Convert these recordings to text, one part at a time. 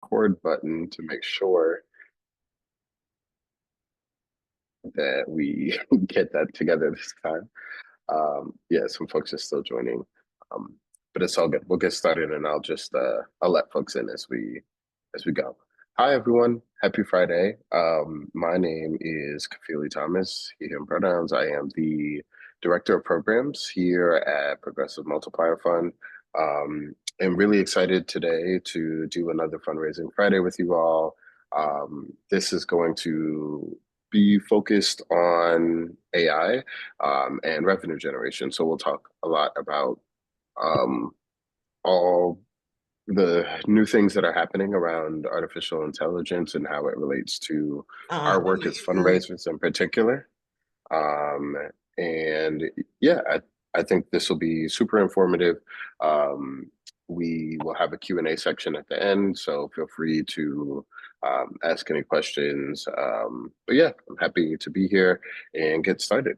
record button to make sure that we get that together this time. Yeah, some folks are still joining, um, but it's all good. We'll get started, and I'll let folks in as we go. Hi, everyone. Happy Friday. My name is Kafili Thomas. He, him pronouns. I am the director of programs here at Progressive Multiplier Fund. I'm really excited today to do another fundraising Friday with you all. This is going to be focused on AI and revenue generation. So we'll talk a lot about um, all the new things that are happening around artificial intelligence and how it relates to our work as fundraisers in particular. Um, and yeah, I think this will be super informative. Um, we will have a Q&A section at the end, so feel free to ask any questions. But yeah, I'm happy to be here and get started.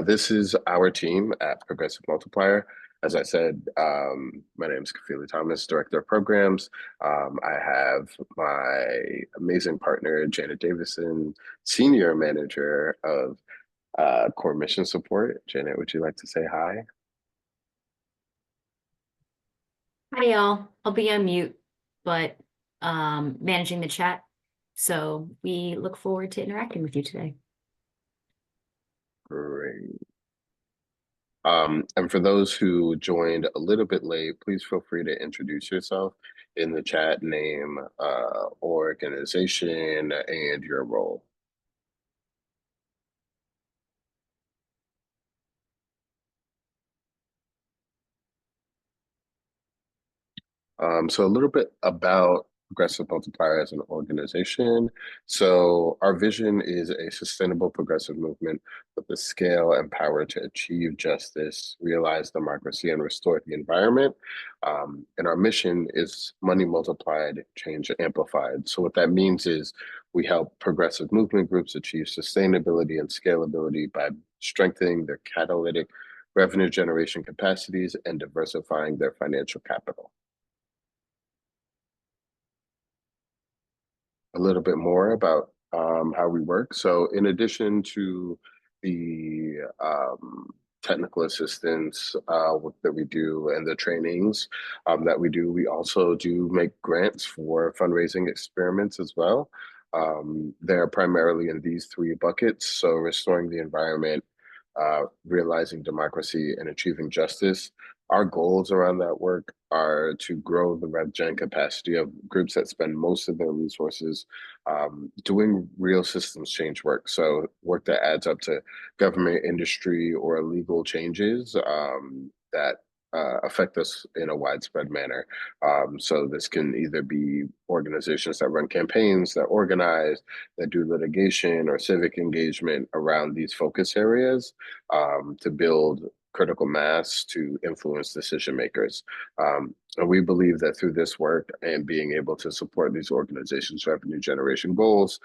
This is our team at Progressive Multiplier. As I said, my name is Kafili Thomas, Director of Programs. I have my amazing partner, Janet Davison, Senior Manager of Core Mission Support. Janet, would you like to say hi? Hi, y'all. I'll be on mute, but managing the chat. So we look forward to interacting with you today. Great. And for those who joined a little bit late, please feel free to introduce yourself in the chat, name, organization, and your role. So a little bit about Progressive Multiplier as an organization. So our vision is a sustainable progressive movement with the scale and power to achieve justice, realize democracy, and restore the environment. And our mission is money multiplied, change amplified. So what that means is we help progressive movement groups achieve sustainability and scalability by strengthening their catalytic revenue generation capacities and diversifying their financial capital. A little bit more about how we work. So in addition to the technical assistance work that we do and the trainings that we do, we also do make grants for fundraising experiments as well. They're primarily in these three buckets. So restoring the environment, realizing democracy, and achieving justice. Our goals around that work are to grow the rev gen capacity of groups that spend most of their resources doing real systems change work. So work that adds up to government, industry, or legal changes that affect us in a widespread manner. So this can either be organizations that run campaigns, that organize, that do litigation or civic engagement around these focus areas to build critical mass to influence decision makers. And we believe that through this work and being able to support these organizations' revenue generation goals,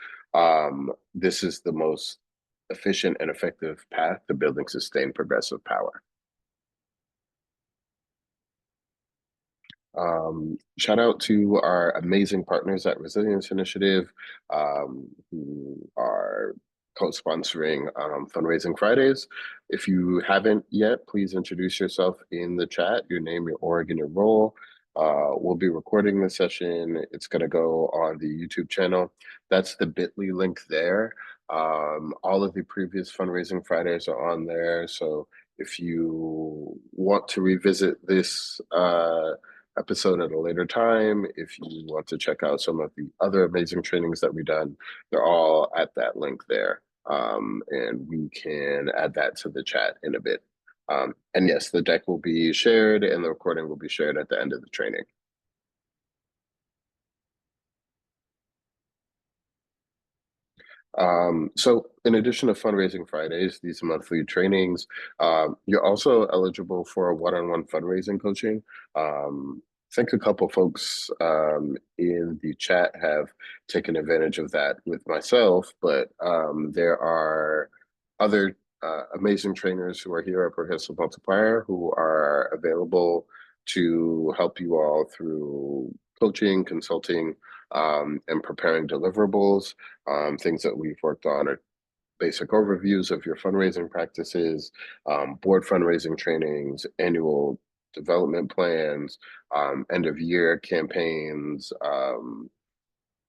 this is the most efficient and effective path to building sustained progressive power. Shout out to our amazing partners at Resilience Initiative who are co-sponsoring Fundraising Fridays. If you haven't yet, please introduce yourself in the chat, your name, your org, and your role. We'll be recording the session. It's going to go on the YouTube channel. That's the bit.ly link there. All of the previous Fundraising Fridays are on there. So if you want to revisit this episode at a later time, if you want to check out some of the other amazing trainings that we've done, they're all at that link there. And we can add that to the chat in a bit. And yes, the deck will be shared and the recording will be shared at the end of the training. So in addition to Fundraising Fridays, these monthly trainings, you're also eligible for one-on-one fundraising coaching. I think a couple folks in the chat have taken advantage of that with myself, but there are other amazing trainers who are here at Progressive Multiplier who are available to help you all through coaching, consulting, and preparing deliverables. Things that we've worked on are basic overviews of your fundraising practices, board fundraising trainings, annual development plans, end of year campaigns,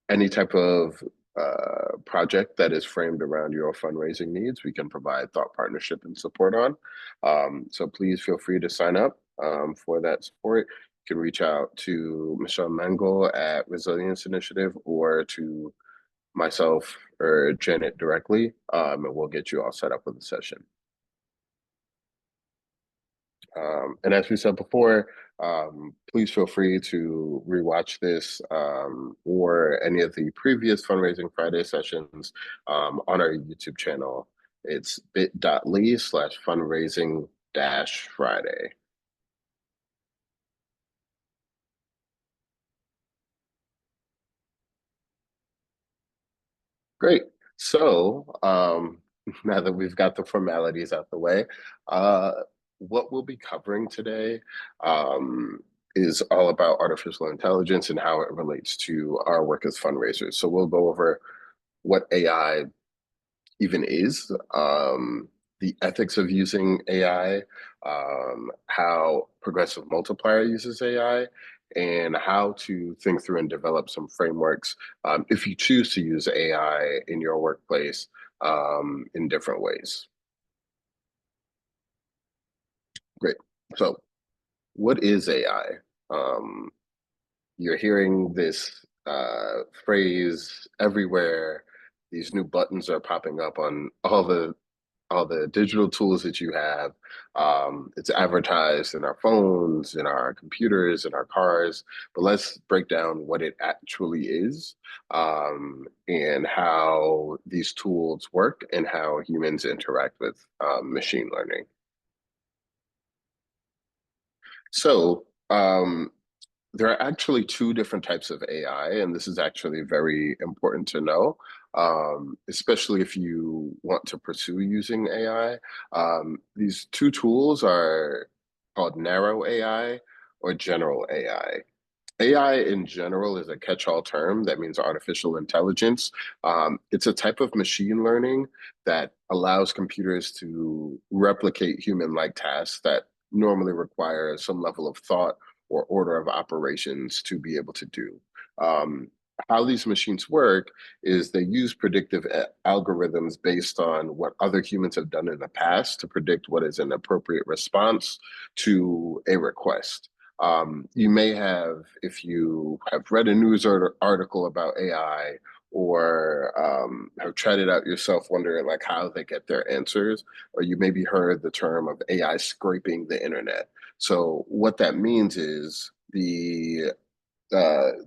any type of project that is framed around your fundraising needs, we can provide thought partnership and support on. So please feel free to sign up for that support. You can reach out to Michelle Mangle at Resilience Initiative or to myself or Janet directly, and we'll get you all set up with a session. And as we said before, please feel free to rewatch this or any of the previous Fundraising Friday sessions on our YouTube channel. It's bit.ly/fundraising-Friday. Great. So now that we've got the formalities out the way, uh, what we'll be covering today is all about artificial intelligence and how it relates to our work as fundraisers. So we'll go over what AI even is, the ethics of using AI, how Progressive Multiplier uses AI, and how to think through and develop some frameworks if you choose to use AI in your workplace in different ways. Great. So, what is AI? You're hearing this phrase everywhere. These new buttons are popping up on all the digital tools that you have. It's advertised in our phones, in our computers, in our cars. But let's break down what it actually is and how these tools work and how humans interact with machine learning. So, there are actually two different types of AI, and this is actually very important to know, especially if you want to pursue using AI. These two tools are called narrow AI or general AI. AI in general is a catch-all term that means artificial intelligence. It's a type of machine learning that allows computers to replicate human-like tasks that normally require some level of thought or order of operations to be able to do. Um, how these machines work is they use predictive algorithms based on what other humans have done in the past to predict what is an appropriate response to a request. You may have, if you have read a news article about AI or have tried it out yourself, wondering like how they get their answers, or you maybe heard the term of AI scraping the internet. So what that means is the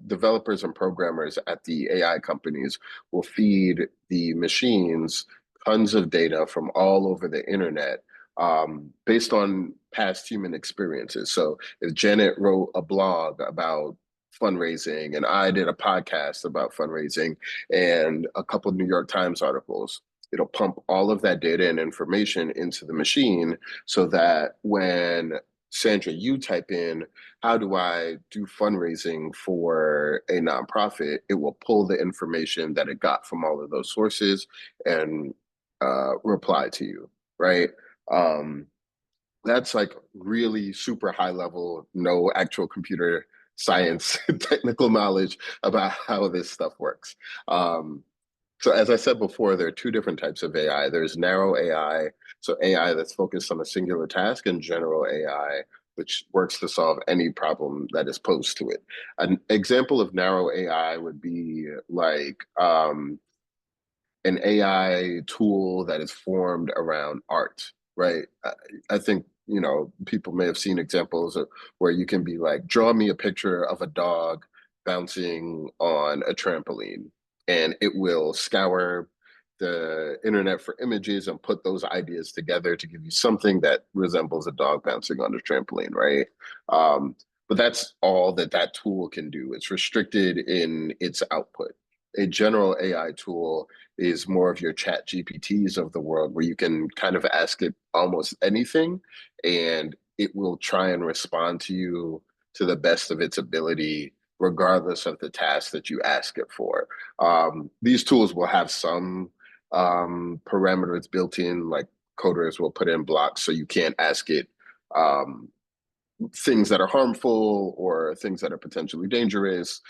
developers and programmers at the AI companies will feed the machines tons of data from all over the internet based on past human experiences. So if Janet wrote a blog about fundraising and I did a podcast about fundraising and a couple of New York Times articles, it'll pump all of that data and information into the machine so that when Sandra, you type in, how do I do fundraising for a nonprofit? It will pull the information that it got from all of those sources and reply to you, right? Um, that's like really super high level, no actual computer science technical knowledge about how this stuff works. Um, so as I said before, there are two different types of AI. There's narrow AI, so AI that's focused on a singular task, and general AI, which works to solve any problem that is posed to it. An example of narrow AI would be like an AI tool that is formed around art, right? I think, you know, people may have seen examples of where you can be like, draw me a picture of a dog bouncing on a trampoline, and it will scour the internet for images and put those ideas together to give you something that resembles a dog bouncing on a trampoline, right? But that's all that that tool can do. It's restricted in its output. A general AI tool is more of your chat GPTs of the world where you can kind of ask it almost anything and it will try and respond to you to the best of its ability, regardless of the task that you ask it for. These tools will have some parameters built in, like coders will put in blocks so you can't ask it um, things that are harmful or things that are potentially dangerous,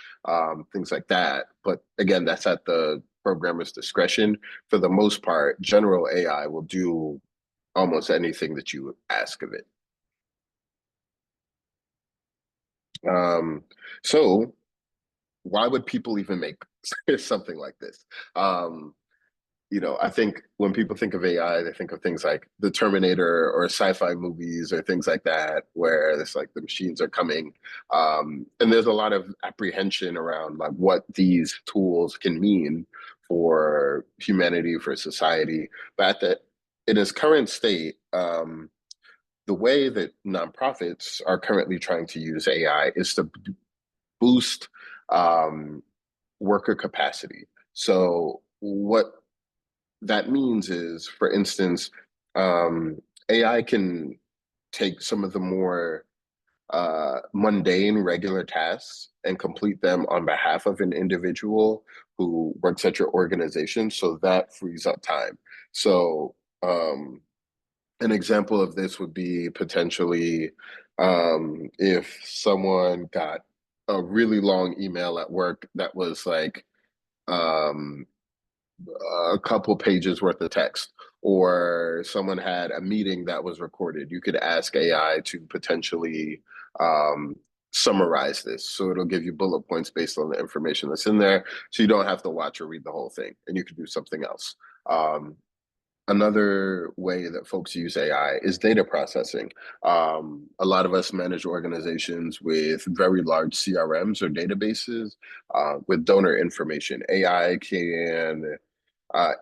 things like that. But again, that's at the programmer's discretion. For the most part, general AI will do almost anything that you ask of it. Um, so why would people even make something like this? I think when people think of AI, they think of things like the Terminator or sci-fi movies or things like that, where it's like the machines are coming. And there's a lot of apprehension around like what these tools can mean for humanity, for society. But in its current state, the way that nonprofits are currently trying to use AI is to boost um, worker capacity. So what that means is, for instance, AI can take some of the more mundane, regular tasks and complete them on behalf of an individual who works at your organization. So that frees up time. So an example of this would be potentially if someone got a really long email at work that was like, um, a couple pages worth of text, or someone had a meeting that was recorded, you could ask AI to potentially um, summarize this. So it'll give you bullet points based on the information that's in there. So you don't have to watch or read the whole thing and you can do something else. Another way that folks use AI is data processing. A lot of us manage organizations with very large CRMs or databases with donor information. AI can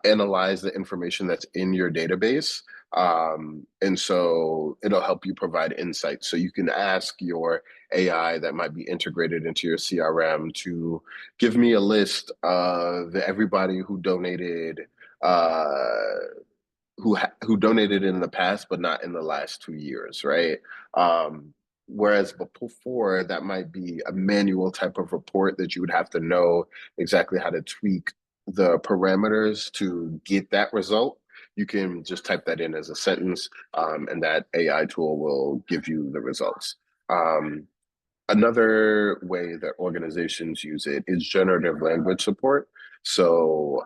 analyze the information that's in your database. And so it'll help you provide insights. So you can ask your AI that might be integrated into your CRM to give me a list of everybody who donated who donated in the past, but not in the last 2 years, right? Whereas before, that might be a manual type of report that you would have to know exactly how to tweak the parameters to get that result. You can just type that in as a sentence, and that AI tool will give you the results. Um, Another way that organizations use it is generative language support. So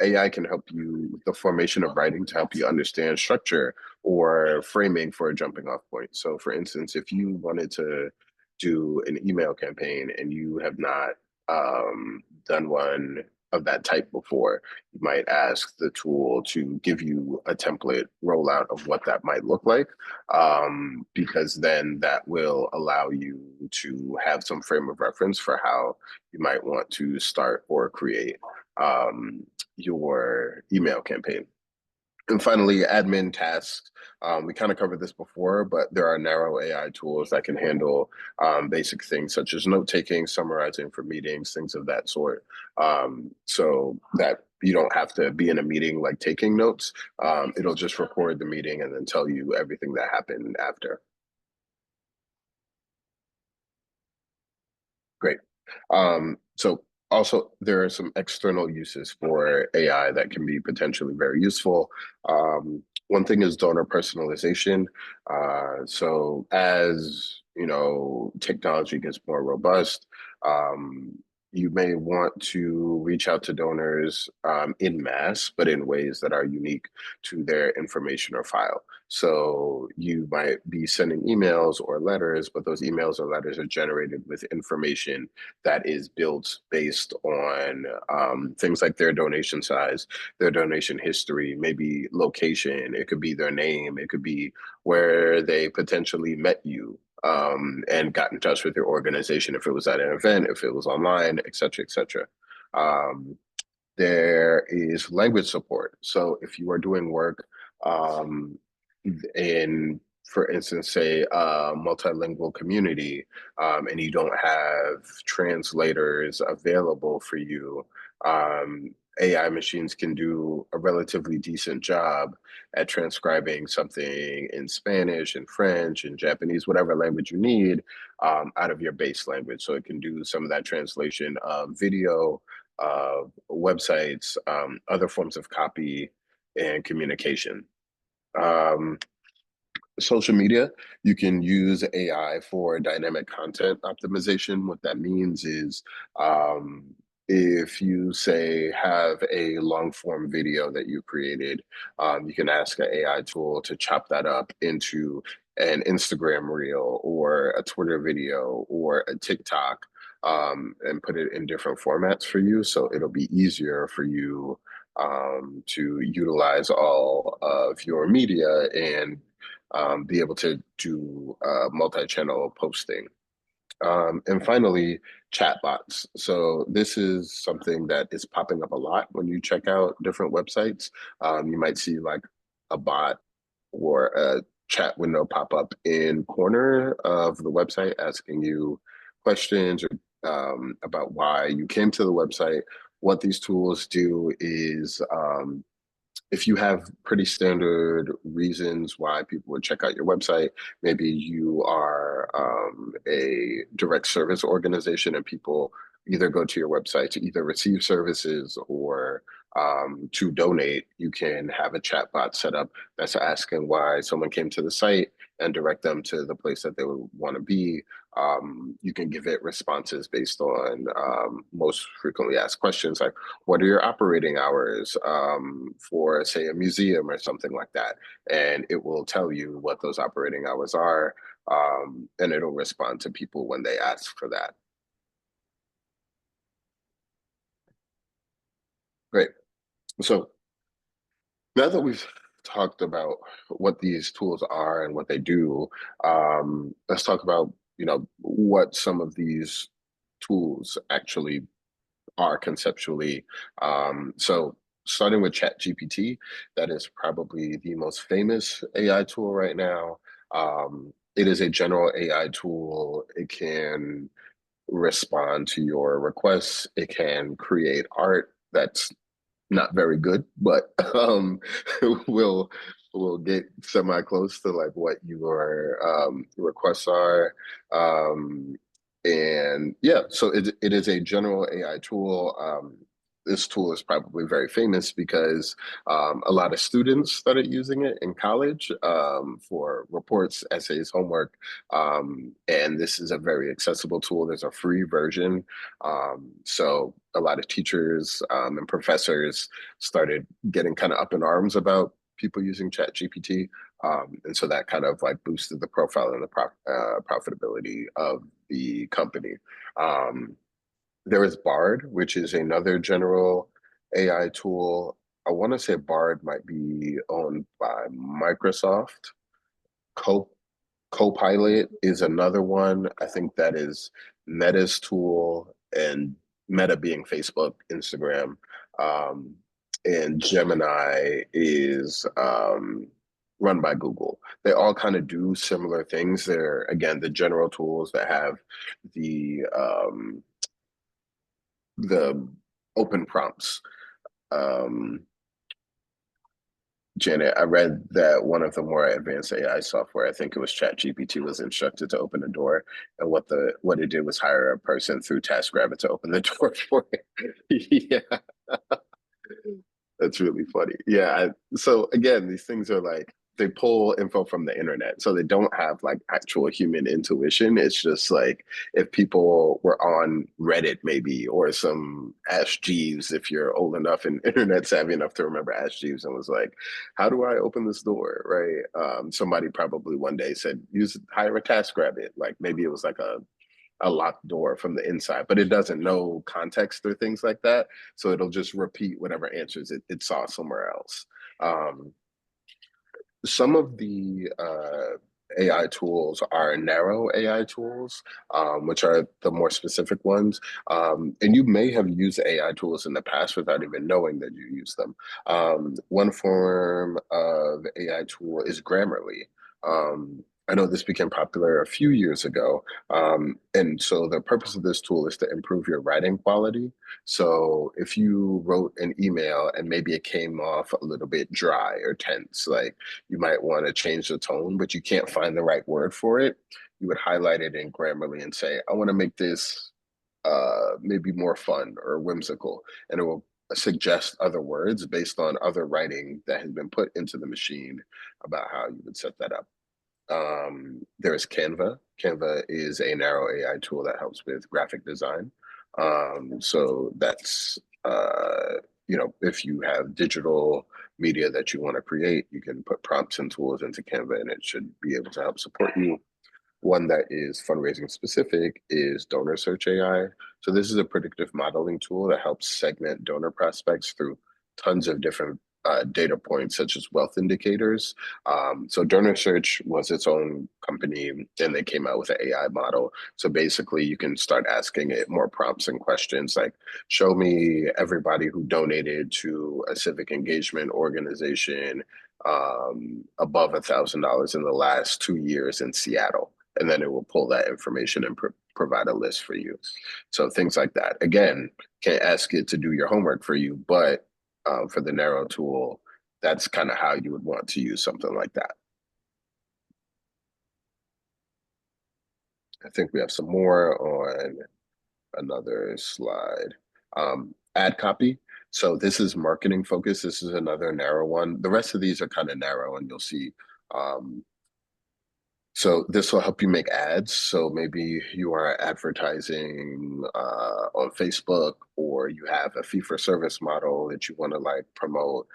AI can help you with the formation of writing to help you understand structure or framing for a jumping off point. So for instance, if you wanted to do an email campaign and you have not done one of that type before, you might ask the tool to give you a template rollout of what that might look like, because then that will allow you to have some frame of reference for how you might want to start or create your email campaign. And finally, admin tasks. We kind of covered this before, but there are narrow AI tools that can handle basic things such as note taking, summarizing for meetings, things of that sort. So that you don't have to be in a meeting like taking notes. It'll just record the meeting and then tell you everything that happened after. Great. So also there are some external uses for AI that can be potentially very useful. One thing is donor personalization. So as technology gets more robust, you may want to reach out to donors in mass, but in ways that are unique to their information or file. So you might be sending emails or letters, but those emails or letters are generated with information that is built based on things like their donation size, their donation history, maybe location. It could be their name. It could be where they potentially met you and got in touch with your organization, if it was at an event, if it was online, et cetera, et cetera. Um, there is language support. So if you are doing work um, in, for instance, say a multilingual community, and you don't have translators available for you, um, AI machines can do a relatively decent job at transcribing something in Spanish and French and Japanese, whatever language you need, out of your base language. So it can do some of that translation of video, websites, other forms of copy and communication. Um, Social media, you can use AI for dynamic content optimization. What that means is um, if you say have a long form video that you created, you can ask an AI tool to chop that up into an Instagram reel or a Twitter video or a TikTok, and put it in different formats for you. So it'll be easier for you to utilize all of your media and be able to do multi-channel posting. And finally, chatbots. So this is something that is popping up a lot when you check out different websites. You might see like a bot or a chat window pop up in corner of the website asking you questions or about why you came to the website. What these tools do is if you have pretty standard reasons why people would check out your website, maybe you are a direct service organization and people either go to your website to either receive services or to donate, you can have a chat bot set up that's asking why someone came to the site and direct them to the place that they would want to be. You can give it responses based on most frequently asked questions like, what are your operating hours for, say, a museum or something like that? And it will tell you what those operating hours are, and it'll respond to people when they ask for that. Great. So now that we've talked about what these tools are and what they do, let's talk about, what some of these tools actually are conceptually. So starting with ChatGPT, that is probably the most famous AI tool right now. It is a general AI tool. It can respond to your requests. It can create art that's not very good, but we'll we'll get semi close to like what your requests are. Um, and yeah, so it is a general AI tool. This tool is probably very famous because a lot of students started using it in college for reports, essays, homework. And this is a very accessible tool. There's a free version. So a lot of teachers and professors started getting kind of up in arms about people using ChatGPT. And so that kind of like boosted the profile and the profitability of the company. Um, there is Bard, which is another general AI tool. I want to say Bard might be owned by Microsoft. Co Copilot is another one. I think that is Meta's tool, and Meta being Facebook, Instagram, um, and Gemini is run by Google. They all kind of do similar things. They're again the general tools that have the um, the open prompts. Um, Janet, I read that one of the more advanced AI software, I think it was ChatGPT, was instructed to open a door, and what it did was hire a person through TaskRabbit to open the door for it. Yeah, that's really funny. Yeah. So again, these things are like they pull info from the internet. So they don't have like actual human intuition. It's just like if people were on Reddit maybe or some Ask Jeeves, if you're old enough and internet savvy enough to remember Ask Jeeves and was like, how do I open this door? Right. Somebody probably one day said, hire a TaskRabbit. Like maybe it was like a locked door from the inside, but it doesn't know context or things like that. So it'll just repeat whatever answers it saw somewhere else. Um, some of the AI tools are narrow AI tools, which are the more specific ones. And you may have used AI tools in the past without even knowing that you use them. One form of AI tool is Grammarly. I know this became popular a few years ago. And so the purpose of this tool is to improve your writing quality. So if you wrote an email and maybe it came off a little bit dry or tense, like you might want to change the tone, but you can't find the right word for it, you would highlight it in Grammarly and say, I want to make this maybe more fun or whimsical. And it will suggest other words based on other writing that has been put into the machine about how you would set that up. There's Canva. Canva is a narrow AI tool that helps with graphic design. So that's if you have digital media that you want to create, you can put prompts and tools into Canva, and it should be able to help support you. One that is fundraising specific is Donor Search AI. So this is a predictive modeling tool that helps segment donor prospects through tons of different data points, such as wealth indicators. So Donor Search was its own company, and they came out with an AI model. So basically, you can start asking it more prompts and questions like, show me everybody who donated to a civic engagement organization above $1,000 in the last 2 years in Seattle, and then it will pull that information and provide a list for you. So things like that. Again, can't ask it to do your homework for you, but for the narrow tool, that's kind of how you would want to use something like that. I think we have some more on another slide. Ad copy. So this is marketing focus. This is another narrow one. The rest of these are kind of narrow, and you'll see um, so this will help you make ads. So maybe you are advertising on Facebook, or you have a fee for service model that you want to like promote.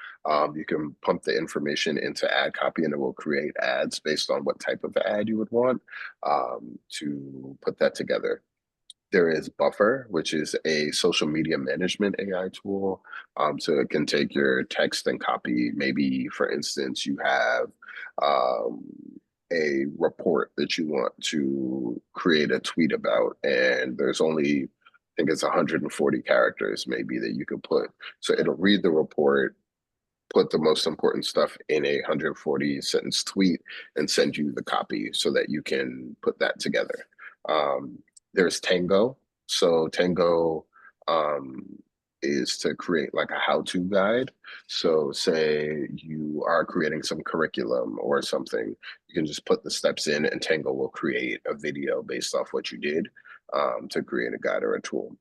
You can pump the information into ad copy, and it will create ads based on what type of ad you would want to put that together. There is Buffer, which is a social media management AI tool. So it can take your text and copy. Maybe, for instance, you have um, a report that you want to create a tweet about, and there's only, I think it's 140 characters maybe that you could put. So it'll read the report, put the most important stuff in a 140 sentence tweet, and send you the copy so that you can put that together. Um, there's Tango. So Tango um, is to create like a how-to guide. So say you are creating some curriculum or something, you can just put the steps in, and Tango will create a video based off what you did to create a guide or a tool.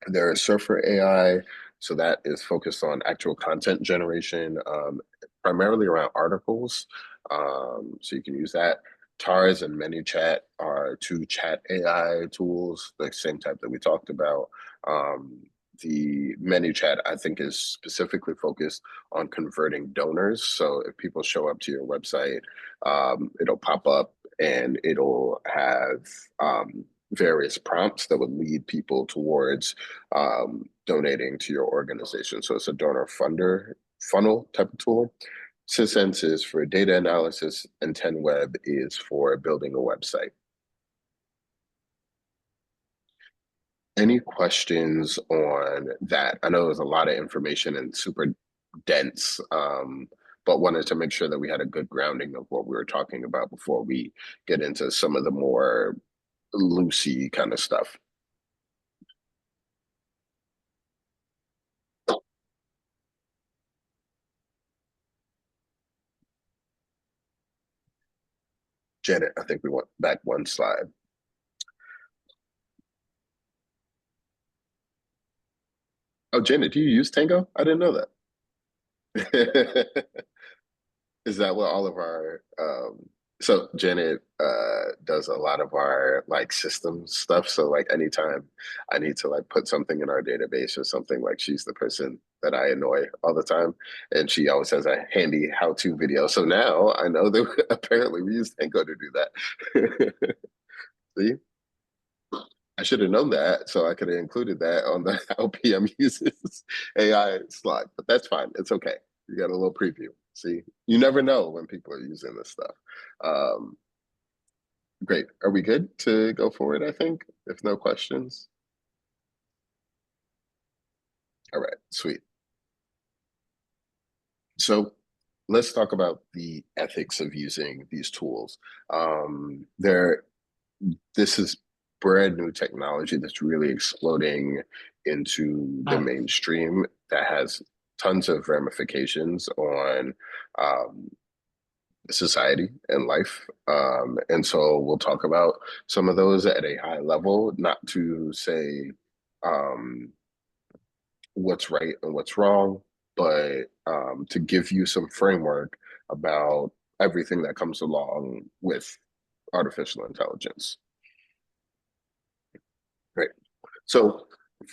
There is Surfer AI, so that is focused on actual content generation, primarily around articles. So you can use that. Tars and ManyChat are two chat AI tools, the same type that we talked about. Um, the ManyChat, I think, is specifically focused on converting donors. So if people show up to your website, it'll pop up and it'll have various prompts that would lead people towards donating to your organization. So it's a donor funder funnel type of tool. Sysense is for data analysis, and 10Web is for building a website. Any questions on that? I know there's a lot of information and super dense, but wanted to make sure that we had a good grounding of what we were talking about before we get into some of the more loosey kind of stuff. Janet, I think we went back one slide. Oh, Janet, do you use Tango? I didn't know that. Is that what all of our so Janet does a lot of our like system stuff. So like anytime I need to like put something in our database or something, like she's the person that I annoy all the time. And she always has a handy how-to video. So now I know that apparently we use Tango to do that. See? I should have known that, so I could have included that on the how PM uses AI slide. But that's fine. It's okay. You got a little preview. See, you never know when people are using this stuff. Um, great. Are we good to go forward? I think, if no questions. All right, sweet. So let's talk about the ethics of using these tools. There, this is brand new technology that's really exploding into the mainstream that has tons of ramifications on um, society and life. And so we'll talk about some of those at a high level, not to say um, what's right and what's wrong, but to give you some framework about everything that comes along with artificial intelligence. Right. So,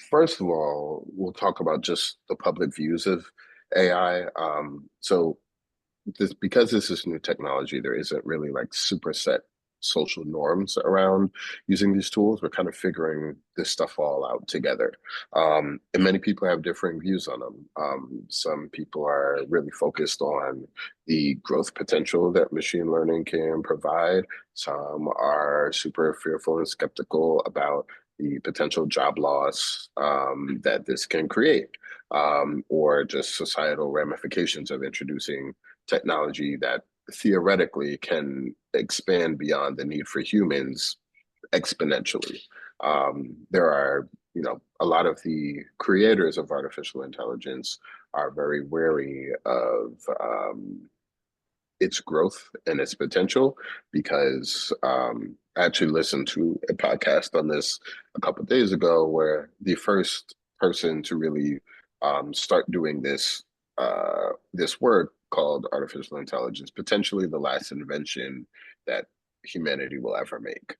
first of all, we'll talk about just the public views of AI. So, because this is new technology, there isn't really like super set social norms around using these tools. We're kind of figuring this stuff all out together. And many people have differing views on them. Some people are really focused on the growth potential that machine learning can provide. Some are super fearful and skeptical about the potential job loss that this can create, or just societal ramifications of introducing technology that theoretically can expand beyond the need for humans exponentially. There are, a lot of the creators of artificial intelligence are very wary of its growth and its potential because I actually listened to a podcast on this a couple of days ago where the first person to really start doing this work called artificial intelligence, potentially the last invention that humanity will ever make.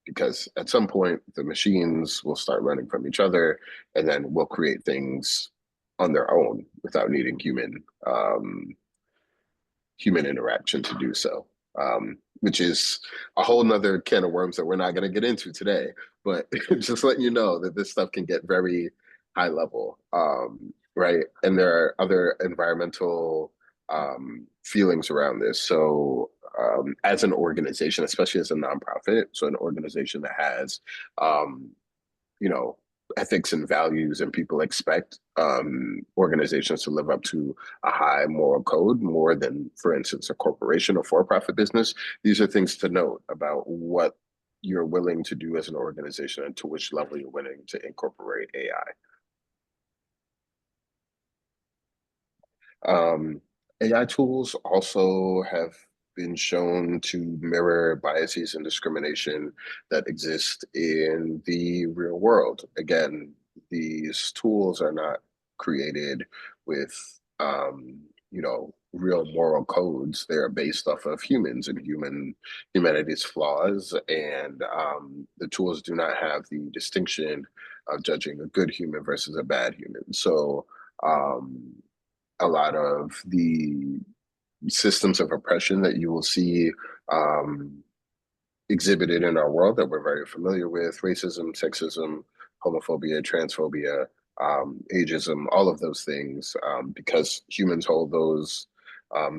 Because at some point the machines will start learning from each other and then will create things on their own without needing human interaction to do so, which is a whole nother can of worms that we're not going to get into today. But just letting you know that this stuff can get very high level, right? And there are other environmental feelings around this. So, as an organization, especially as a nonprofit, so an organization that has you know, ethics and values, and people expect organizations to live up to a high moral code more than, for instance, a corporation or for-profit business. These are things to note about what you're willing to do as an organization and to which level you're willing to incorporate AI. AI tools also have been shown to mirror biases and discrimination that exist in the real world. Again, these tools are not created with, real moral codes. They are based off of humans and humanity's flaws, and the tools do not have the distinction of judging a good human versus a bad human. So. A lot of the systems of oppression that you will see um, exhibited in our world that we're very familiar with: racism, sexism, homophobia, transphobia, ageism, all of those things, because humans hold those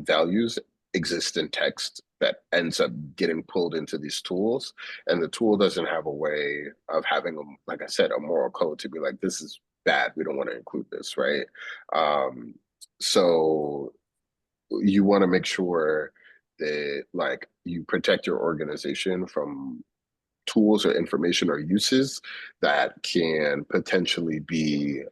values, exist in text that ends up getting pulled into these tools. And the tool doesn't have a way of having, like I said, a moral code to be like, this is bad. We don't want to include this, right? Um, so you want to make sure that like you protect your organization from tools or information or uses that can potentially be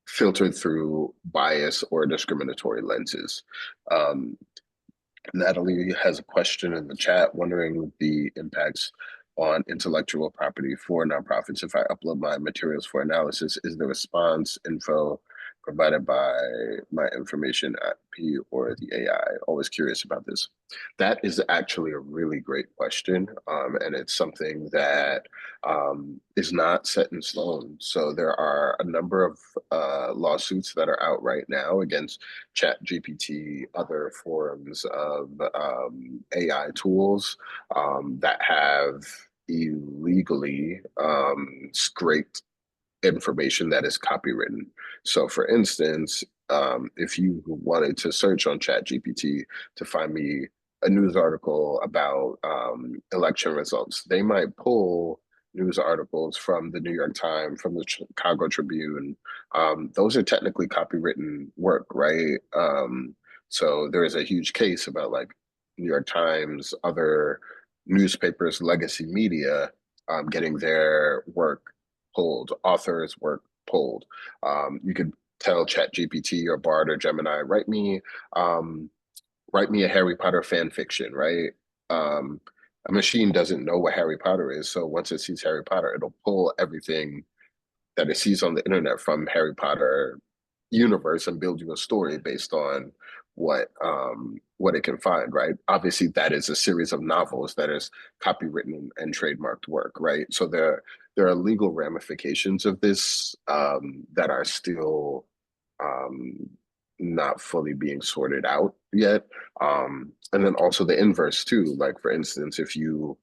filtered through bias or discriminatory lenses. Um, Natalie has a question in the chat wondering the impacts on intellectual property for nonprofits. If I upload my materials for analysis, is the response info provided by my information at P or the AI? Always curious about this. That is actually a really great question. And it's something that is not set in stone. So there are a number of lawsuits that are out right now against Chat GPT, other forms of AI tools that have illegally scraped information that is copywritten. So, for instance, if you wanted to search on ChatGPT to find me a news article about election results, they might pull news articles from the New York Times, from the Chicago Tribune, those are technically copywritten work, right? So there is a huge case about like New York Times, other newspapers, legacy media, getting their work pulled, authors' work pulled. You could tell ChatGPT or Bard or Gemini, um, write me a Harry Potter fan fiction, right? Um, a machine doesn't know what Harry Potter is, so once it sees Harry Potter, it'll pull everything that it sees on the internet from Harry Potter universe and build you a story based on what it can find, right? Obviously, that is a series of novels that is copywritten and trademarked work, right? So there are legal ramifications of this that are still um, not fully being sorted out yet. And then also the inverse too. Like for instance, if you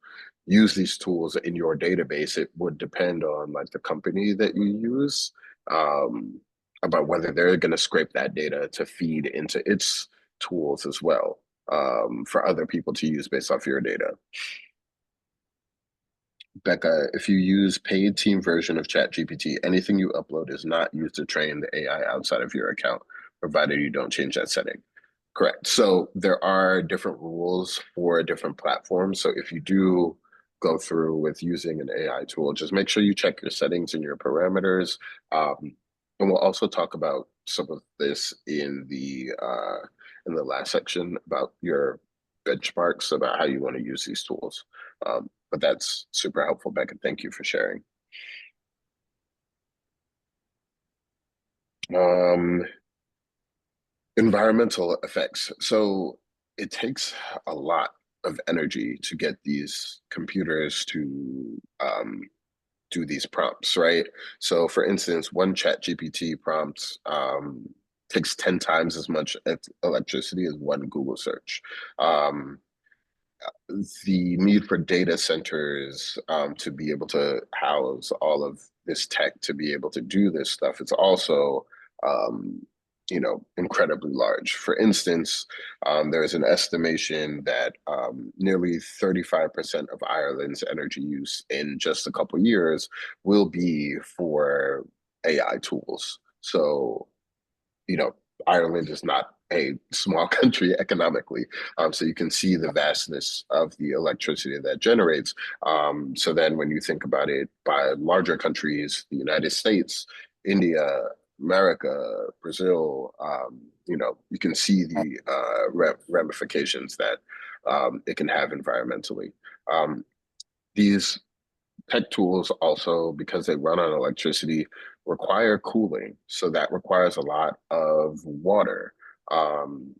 use these tools in your database, it would depend on like the company that you use, um, about whether they're going to scrape that data to feed into its tools as well, for other people to use based off your data. Becca, if you use paid team version of ChatGPT, anything you upload is not used to train the AI outside of your account, provided you don't change that setting. Correct. So there are different rules for different platforms. So if you do go through with using an AI tool, just make sure you check your settings and your parameters. And we'll also talk about some of this in the last section about your benchmarks about how you want to use these tools. But that's super helpful, Becca. Thank you for sharing. Um, Environmental effects. So it takes a lot of energy to get these computers to do these prompts, right? So for instance, one chat GPT prompt takes 10 times as much electricity as one Google search. Um, the need for data centers to be able to house all of this tech to be able to do this stuff, it's also um, incredibly large. For instance, there's an estimation that nearly 35% of Ireland's energy use in just a couple years will be for AI tools. So you know, Ireland is not a small country economically. So you can see the vastness of the electricity that generates. So then when you think about it by larger countries, the United States, India, America, Brazil, you can see the ramifications that it can have environmentally. Um, these tech tools also, because they run on electricity, require cooling. So that requires a lot of water. Um,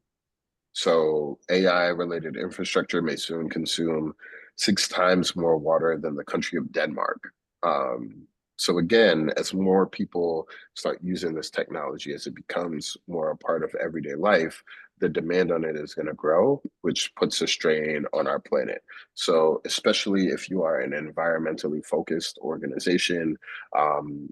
so AI related infrastructure may soon consume 6 times more water than the country of Denmark. Um, so again, as more people start using this technology, as it becomes more a part of everyday life, the demand on it is going to grow, which puts a strain on our planet. So especially if you are an environmentally focused organization, um,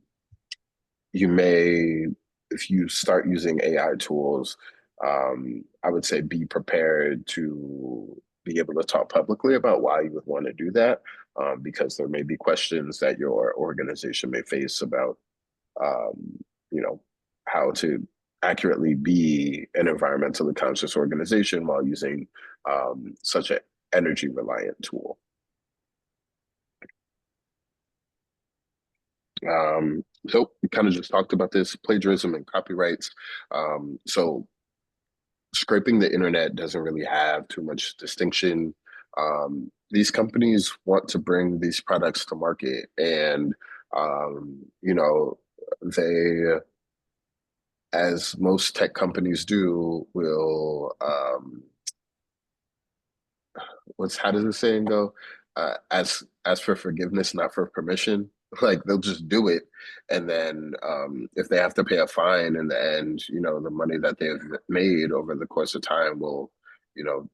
you may, if you start using AI tools, I would say be prepared to be able to talk publicly about why you would want to do that, because there may be questions that your organization may face about, um, you know, how to accurately be an environmentally conscious organization while using such an energy reliant tool. So we kind of just talked about this plagiarism and copyrights. So scraping the internet doesn't really have too much distinction. These companies want to bring these products to market, and they, as most tech companies do, will what's how does the saying go? Ask for forgiveness, not for permission. Like they'll just do it, and then if they have to pay a fine in the end, the money that they've made over the course of time will,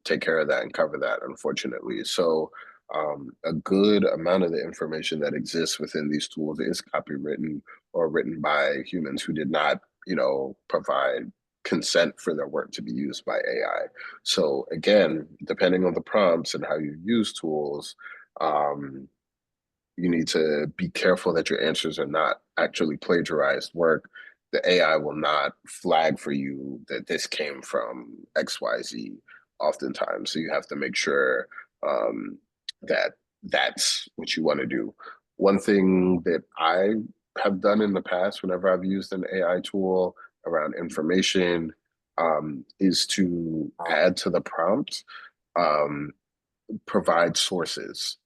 take care of that and cover that. Unfortunately, so a good amount of the information that exists within these tools is copywritten or written by humans who did not, provide consent for their work to be used by AI. So again, depending on the prompts and how you use tools, um, you need to be careful that your answers are not actually plagiarized work. The AI will not flag for you that this came from XYZ oftentimes. So you have to make sure that that's what you want to do. One thing that I have done in the past whenever I've used an AI tool around information is to add to the prompt, um, provide sources.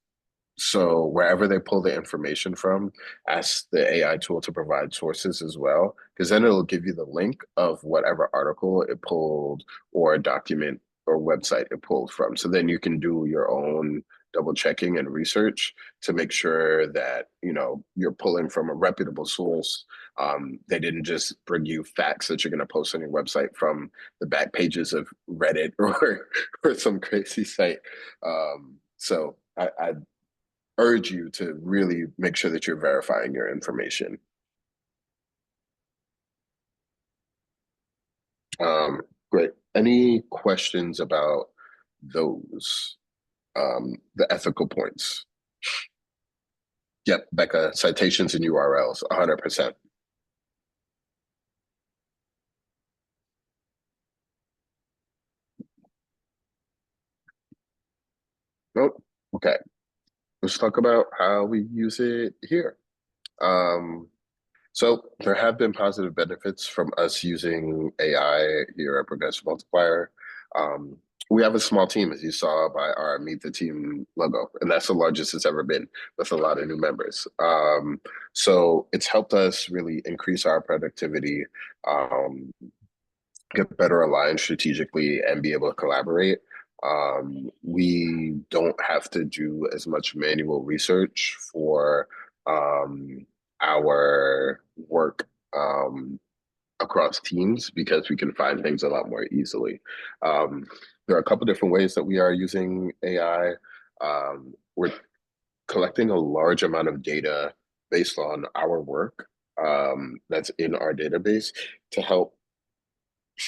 So wherever they pull the information from, ask the AI tool to provide sources as well, because then it'll give you the link of whatever article it pulled or document or website it pulled from. So then you can do your own double checking and research to make sure that, you know, you're pulling from a reputable source. They didn't just bring you facts that you're going to post on your website from the back pages of Reddit or some crazy site. So I urge you to really make sure that you're verifying your information. Um, great. Any questions about those, the ethical points? Yep, Becca, citations and URLs, 100%. Nope. Okay, let's talk about how we use it here. Um, So there have been positive benefits from us using AI here at Progressive Multiplier. Um, we have a small team, as you saw by our Meet the Team logo, and that's the largest it's ever been with a lot of new members. So it's helped us really increase our productivity, um, get better aligned strategically, and be able to collaborate. We don't have to do as much manual research for our work across teams because we can find things a lot more easily. Um, there are a couple different ways that we are using AI. We're collecting a large amount of data based on our work that's in our database to help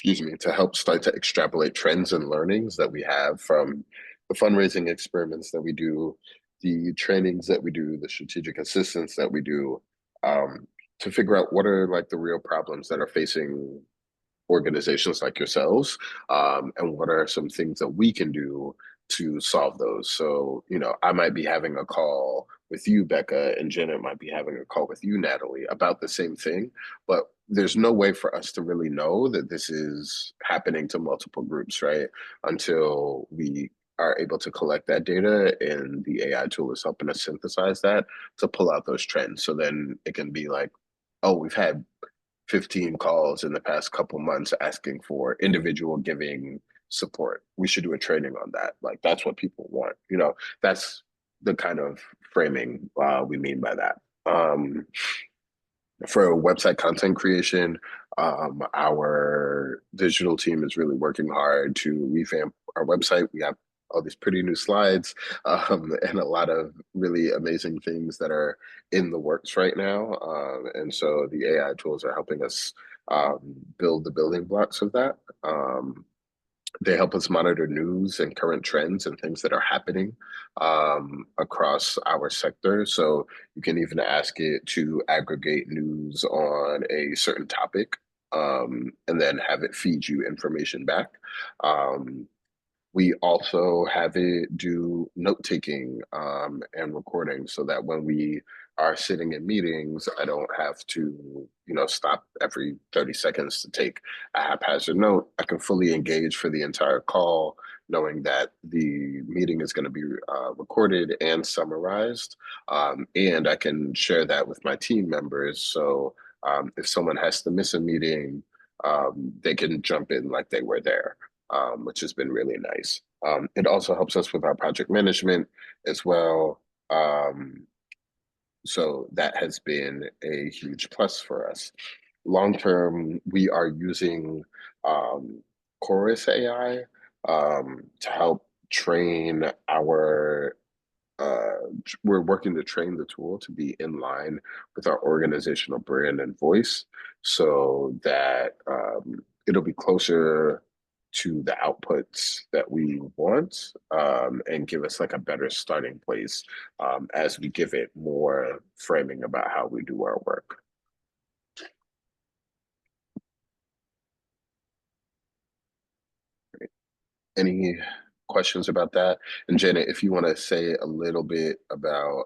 to help start to extrapolate trends and learnings that we have from the fundraising experiments that we do, the trainings that we do, the strategic assistance that we do, um, to figure out what are like the real problems that are facing organizations like yourselves, and what are some things that we can do to solve those. So, you know, I might be having a call with you, Becca, and Jenna might be having a call with you, Natalie, about the same thing, but there's no way for us to really know that this is happening to multiple groups, right? Until we are able to collect that data and the AI tool is helping us synthesize that to pull out those trends. So then it can be like, oh, we've had 15 calls in the past couple months asking for individual giving support. We should do a training on that. Like that's what people want. You know, that's the kind of framing we mean by that. For website content creation, our digital team is really working hard to revamp our website. We have all these pretty new slides and a lot of really amazing things that are in the works right now. And so the AI tools are helping us build the building blocks of that. They help us monitor news and current trends and things that are happening across our sector. So you can even ask it to aggregate news on a certain topic and then have it feed you information back. Um, we also have it do note taking and recording so that when we are sitting in meetings, I don't have to, you know, stop every 30 seconds to take a haphazard note. I can fully engage for the entire call, knowing that the meeting is going to be recorded and summarized. And I can share that with my team members. So if someone has to miss a meeting, they can jump in like they were there, which has been really nice. It also helps us with our project management as well. Um, so that has been a huge plus for us. Long term, we are using um, Chorus AI to help train our we're working to train the tool to be in line with our organizational brand and voice so that it'll be closer to the outputs that we want, and give us like a better starting place, as we give it more framing about how we do our work. Any questions about that? And Janet, if you want to say a little bit about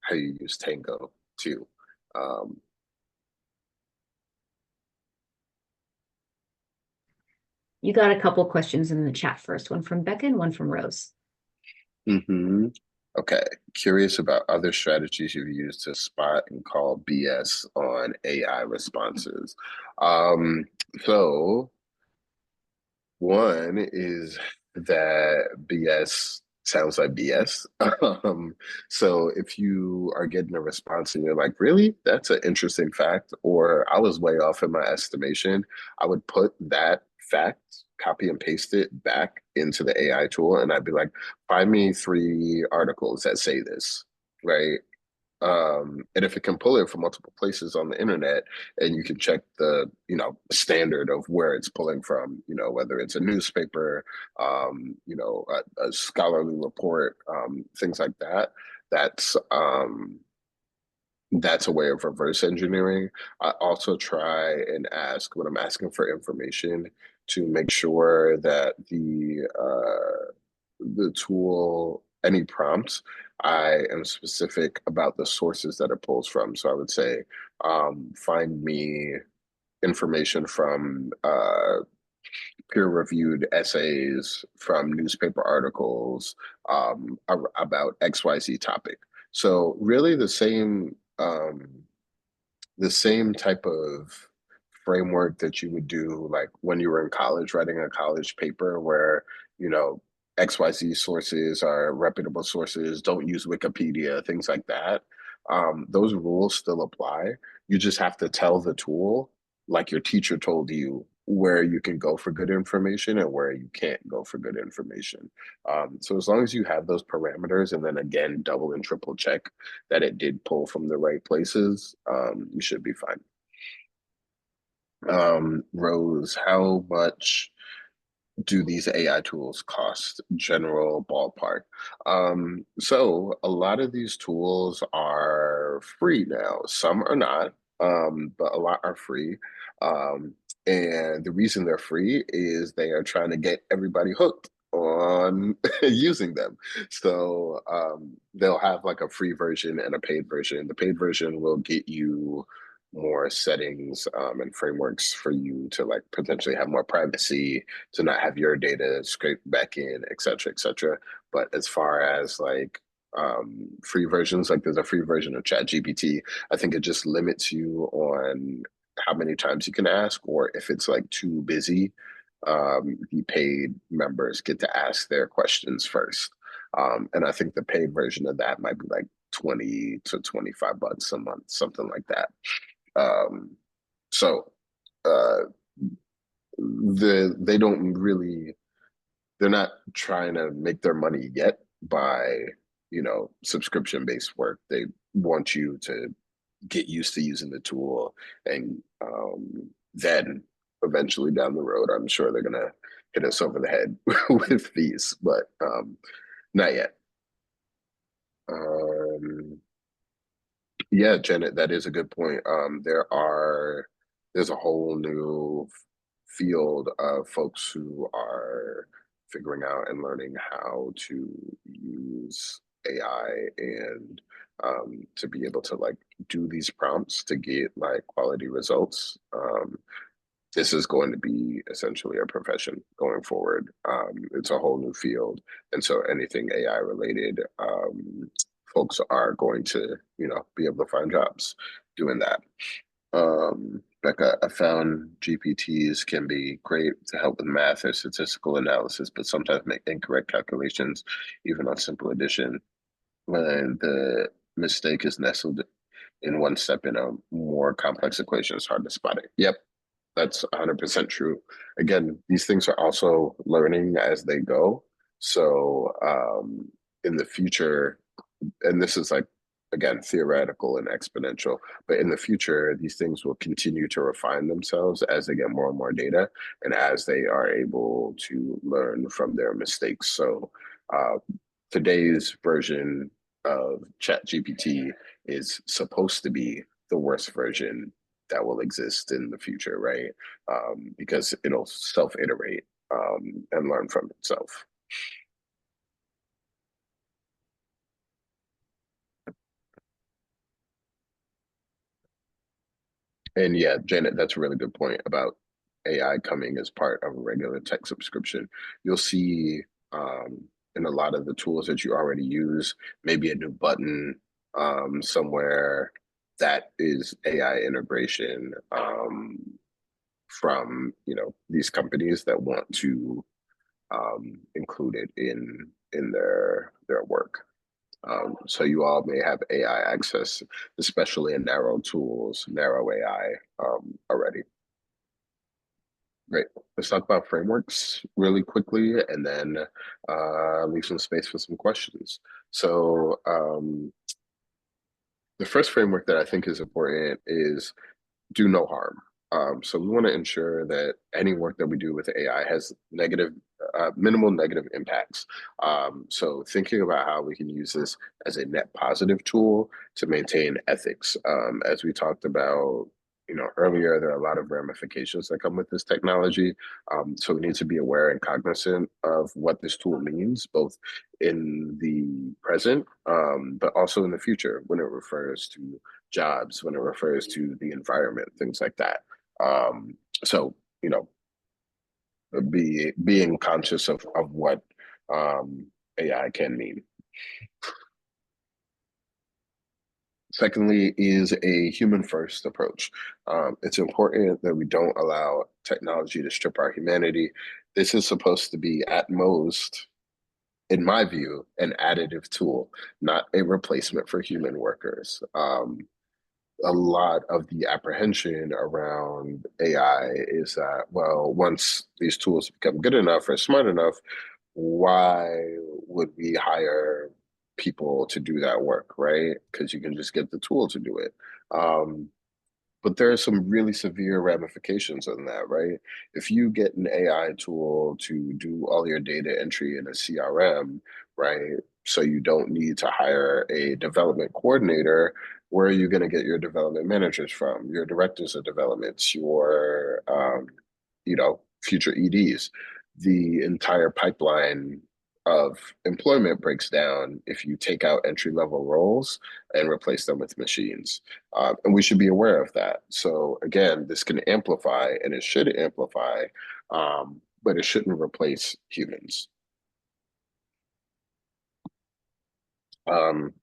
how you use Tango too. Um, You got a couple questions in the chat first, one from Becca and one from Rose. mhm. Okay, curious about other strategies you've used to spot and call BS on AI responses. Um, so One is that BS sounds like BS. So if you are getting a response and you're like, really? That's an interesting fact, or I was way off in my estimation, I would put that fact, copy and paste it back into the AI tool, and I'd be like, find me 3 articles that say this, right? And if it can pull it from multiple places on the internet, and you can check the, standard of where it's pulling from, whether it's a newspaper, a scholarly report, things like that, that's that's a way of reverse engineering. I also try and ask when I'm asking for information to make sure that the tool, any prompts, I am specific about the sources that it pulls from. So I would say, find me information from peer-reviewed essays, from newspaper articles, about XYZ topic. So really the same type of framework that you would do like when you were in college writing a college paper where, you know, XYZ sources are reputable sources, don't use Wikipedia, things like that. Those rules still apply. You just have to tell the tool, like your teacher told you, where you can go for good information and where you can't go for good information. So as long as you have those parameters, and then again, double and triple check that it did pull from the right places, you should be fine. Rose, how much do these AI tools cost? General ballpark. So a lot of these tools are free now. Some are not, but a lot are free. And the reason they're free is they are trying to get everybody hooked on using them. So they'll have like a free version and a paid version. The paid version will get you more settings, and frameworks for you to like potentially have more privacy, to not have your data scraped back in, et cetera, et cetera. But as far as like free versions, like there's a free version of ChatGPT, I think it just limits you on how many times you can ask, or if it's like too busy, the paid members get to ask their questions first. And I think the paid version of that might be like 20 to 25 bucks a month, something like that. Um, so uh, they don't really, they're not trying to make their money yet by, subscription based work. They want you to get used to using the tool, and then eventually down the road, I'm sure they're gonna hit us over the head with fees, but not yet. Um, Yeah, Janet, that is a good point. There's a whole new field of folks who are figuring out and learning how to use AI, and to be able to like do these prompts to get like quality results. This is going to be essentially a profession going forward. It's a whole new field. And so anything AI related, folks are going to, be able to find jobs doing that. Becca, I found GPTs can be great to help with math or statistical analysis, but sometimes make incorrect calculations, even on simple addition, when the mistake is nestled in one step in a more complex equation. It's hard to spot it. Yep, that's 100% true. Again, these things are also learning as they go. So in the future, and this is like again, theoretical and exponential. But in the future, these things will continue to refine themselves as they get more and more data and as they are able to learn from their mistakes. So uh, today's version of ChatGPT is supposed to be the worst version that will exist in the future, right? Because it'll self-iterate and learn from itself. And yeah, Janet, that's a really good point about AI coming as part of a regular tech subscription. You'll see in a lot of the tools that you already use, maybe a new button somewhere that is AI integration from these companies that want to include it in their work. So you all may have AI access, especially in narrow tools, narrow AI already. Great. Let's talk about frameworks really quickly and then leave some space for some questions. So the first framework that I think is important is do no harm. So we want to ensure that any work that we do with AI has minimal negative impacts. So thinking about how we can use this as a net positive tool to maintain ethics. As we talked about, earlier, there are a lot of ramifications that come with this technology. So we need to be aware and cognizant of what this tool means, both in the present, but also in the future when it refers to jobs, when it refers to the environment, things like that. So, being conscious of what AI can mean. Secondly, is a human first approach. It's important that we don't allow technology to strip our humanity. This is supposed to be, at most, in my view, an additive tool, not a replacement for human workers. A lot of the apprehension around AI is that, well, once these tools become good enough or smart enough, why would we hire people to do that work, right? Because you can just get the tool to do it. Um, but there are some really severe ramifications on that, right? If you get an AI tool to do all your data entry in a CRM, right? So you don't need to hire a development coordinator. Where are you going to get your development managers from? Your directors of developments, your future EDs. The entire pipeline of employment breaks down if you take out entry level roles and replace them with machines. And we should be aware of that. So again, this can amplify and it should amplify, but it shouldn't replace humans. Um,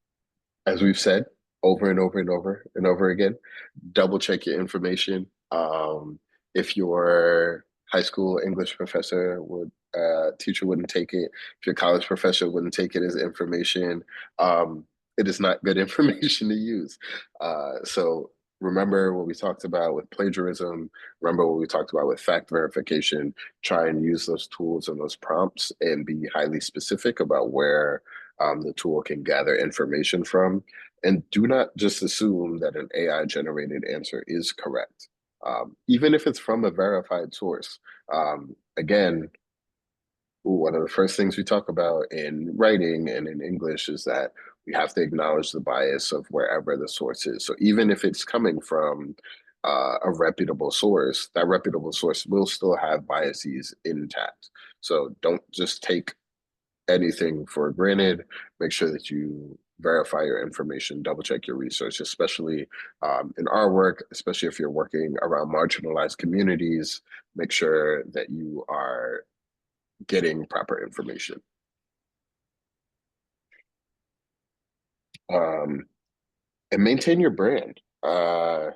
as we've said over and over and over and over again, double check your information. If your high school English professor would teacher wouldn't take it, if your college professor wouldn't take it as information, um, it is not good information to use. So remember what we talked about with plagiarism, remember what we talked about with fact verification, try and use those tools and those prompts and be highly specific about where the tool can gather information from. And do not just assume that an AI generated answer is correct, even if it's from a verified source. Again, one of the first things we talk about in writing and in English is that we have to acknowledge the bias of wherever the source is. So even if it's coming from a reputable source, that reputable source will still have biases intact. So don't just take anything for granted. Make sure that you verify your information, double check your research, especially in our work, especially if you're working around marginalized communities, make sure that you are getting proper information. Um, and maintain your brand. I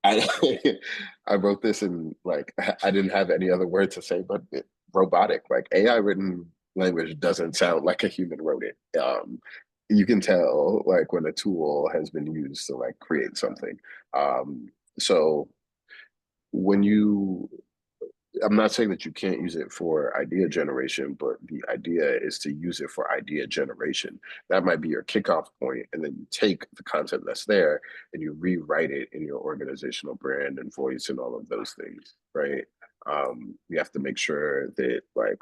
I wrote this in like I didn't have any other word to say, but robotic. Like AI written language doesn't sound like a human wrote it. You can tell like when a tool has been used to like create something. So when you I'm not saying that you can't use it for idea generation, but the idea is to use it for idea generation. That might be your kickoff point, and then you take the content that's there and you rewrite it in your organizational brand and voice and all of those things, right? You have to make sure that like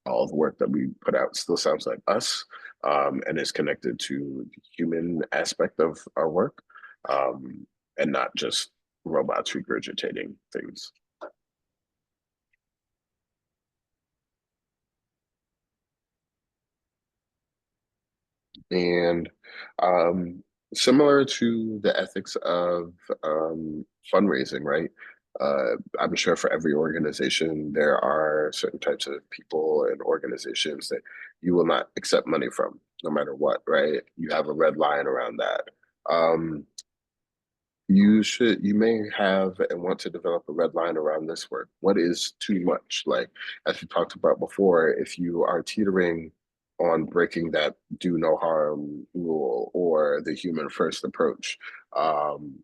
all the work that we put out still sounds like us, and is connected to the human aspect of our work, and not just robots regurgitating things. And um, similar to the ethics of fundraising, right? I'm sure for every organization, there are certain types of people and organizations that you will not accept money from, no matter what, right? You have a red line around that. Um, you may have and want to develop a red line around this work. What is too much? Like, as we talked about before, if you are teetering on breaking that do no harm rule or the human first approach, um,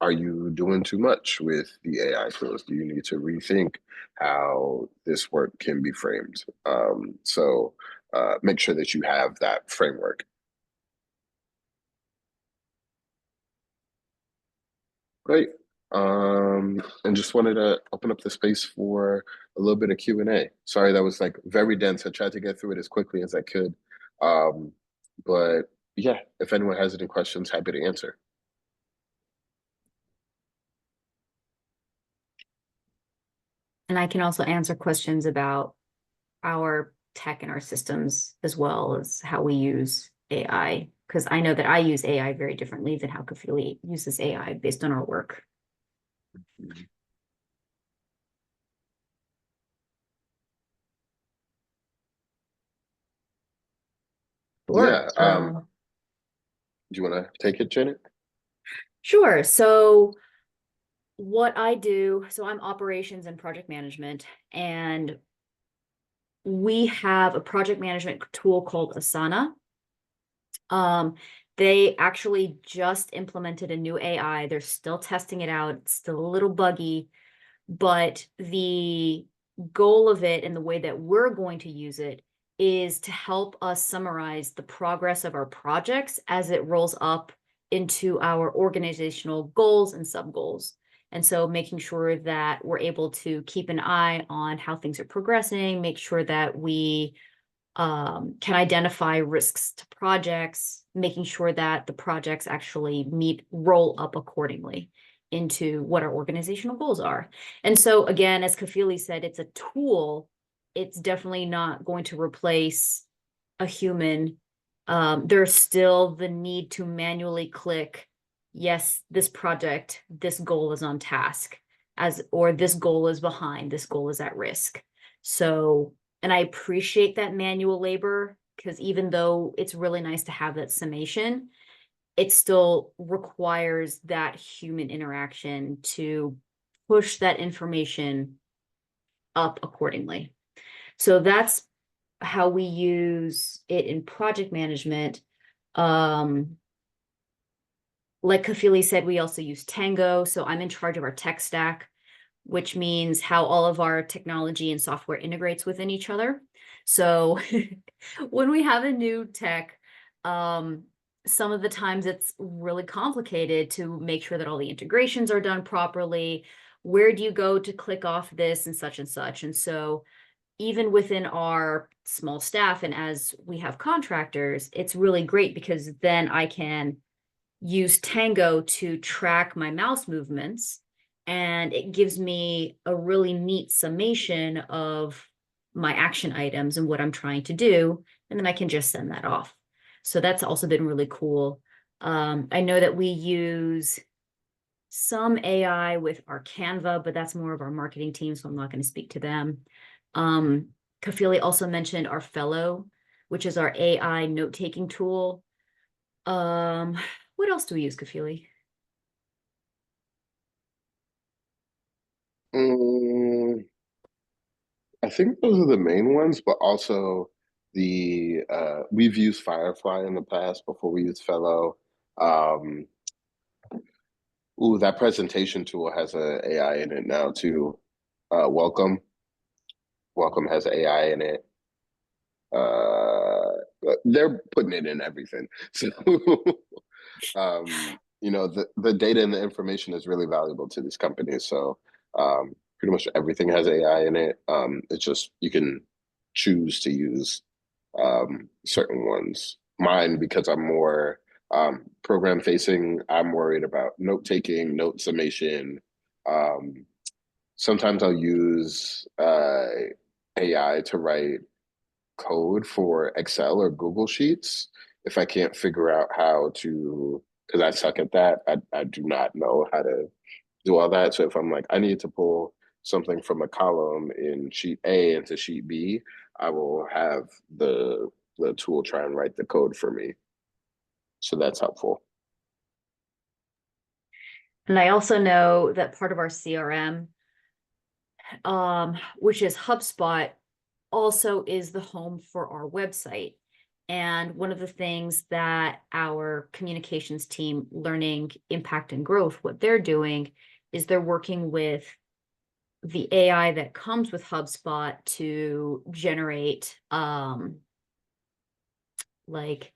are you doing too much with the AI tools? Do you need to rethink how this work can be framed? Make sure that you have that framework. Great. And just wanted to open up the space for a little bit of Q&A. Sorry, that was like very dense. I tried to get through it as quickly as I could. Um, but yeah, if anyone has any questions, happy to answer. And I can also answer questions about our tech and our systems as well as how we use AI. Because I know that I use AI very differently than how Kafili uses AI based on our work. Sure. Yeah. Do you want to take it, Janet? Sure. So what I do, so I'm operations and project management, and we have a project management tool called Asana. They actually just implemented a new AI. They're still testing it out. It's still a little buggy, but the goal of it and the way that we're going to use it is to help us summarize the progress of our projects as it rolls up into our organizational goals and sub goals. And so making sure that we're able to keep an eye on how things are progressing, make sure that we can identify risks to projects, making sure that the projects actually roll up accordingly into what our organizational goals are. And so again, as Kafili said, it's a tool. It's definitely not going to replace a human. There's still the need to manually click, yes, this project, this goal is on task, or this goal is behind, this goal is at risk. So, and I appreciate that manual labor, because even though it's really nice to have that summation, it still requires that human interaction to push that information up accordingly. So that's how we use it in project management. Um, like Kafili said, we also use Tango. So I'm in charge of our tech stack, which means how all of our technology and software integrates within each other. So when we have a new tech, some of the times it's really complicated to make sure that all the integrations are done properly. Where do you go to click off this and such and such? And so even within our small staff and as we have contractors, it's really great because then I can use Tango to track my mouse movements, and it gives me a really neat summation of my action items and what I'm trying to do, and then I can just send that off. So that's also been really cool. I know that we use some AI with our Canva, but that's more of our marketing team, so I'm not going to speak to them. Kafili also mentioned our Fellow, which is our AI note-taking tool. What else do we use, Kafili? Mm, I think those are the main ones, but also we've used Firefly in the past before we used Fellow. Um, Ooh, that presentation tool has a AI in it now too. Welcome. Welcome has AI in it. Uh, they're putting it in everything. So, the data and the information is really valuable to these companies. So, pretty much everything has AI in it. It's just you can choose to use certain ones. Mine, because I'm more program facing, I'm worried about note taking, note summation. Um, Sometimes I'll use AI to write code for Excel or Google Sheets if I can't figure out how to, because I suck at that. I do not know how to do all that. So if I'm like, I need to pull something from a column in sheet A into sheet B, I will have the tool try and write the code for me. So that's helpful. And I also know that part of our CRM, which is HubSpot, also is the home for our website. And one of the things that our communications team, learning impact and growth, what they're doing is they're working with the AI that comes with HubSpot to generate like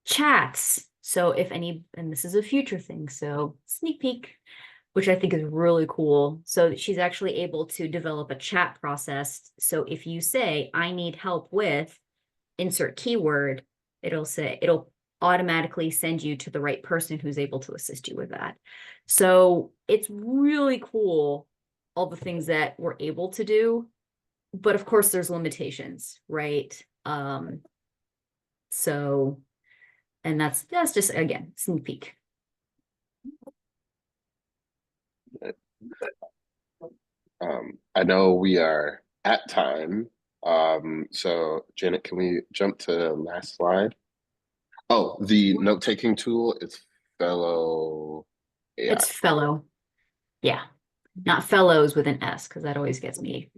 chats. So if any, and this is a future thing, so sneak peek, which I think is really cool. So she's actually able to develop a chat process. So if you say, I need help with insert keyword, it'll automatically send you to the right person who's able to assist you with that. So it's really cool, all the things that we're able to do. But of course, there's limitations, right? So, and that's just, again, sneak peek. I know we are at time. So Janet, can we jump to last slide? Oh, the note-taking tool is Fellow AI. It's fellow. Yeah. Not fellows with an S, because that always gets me.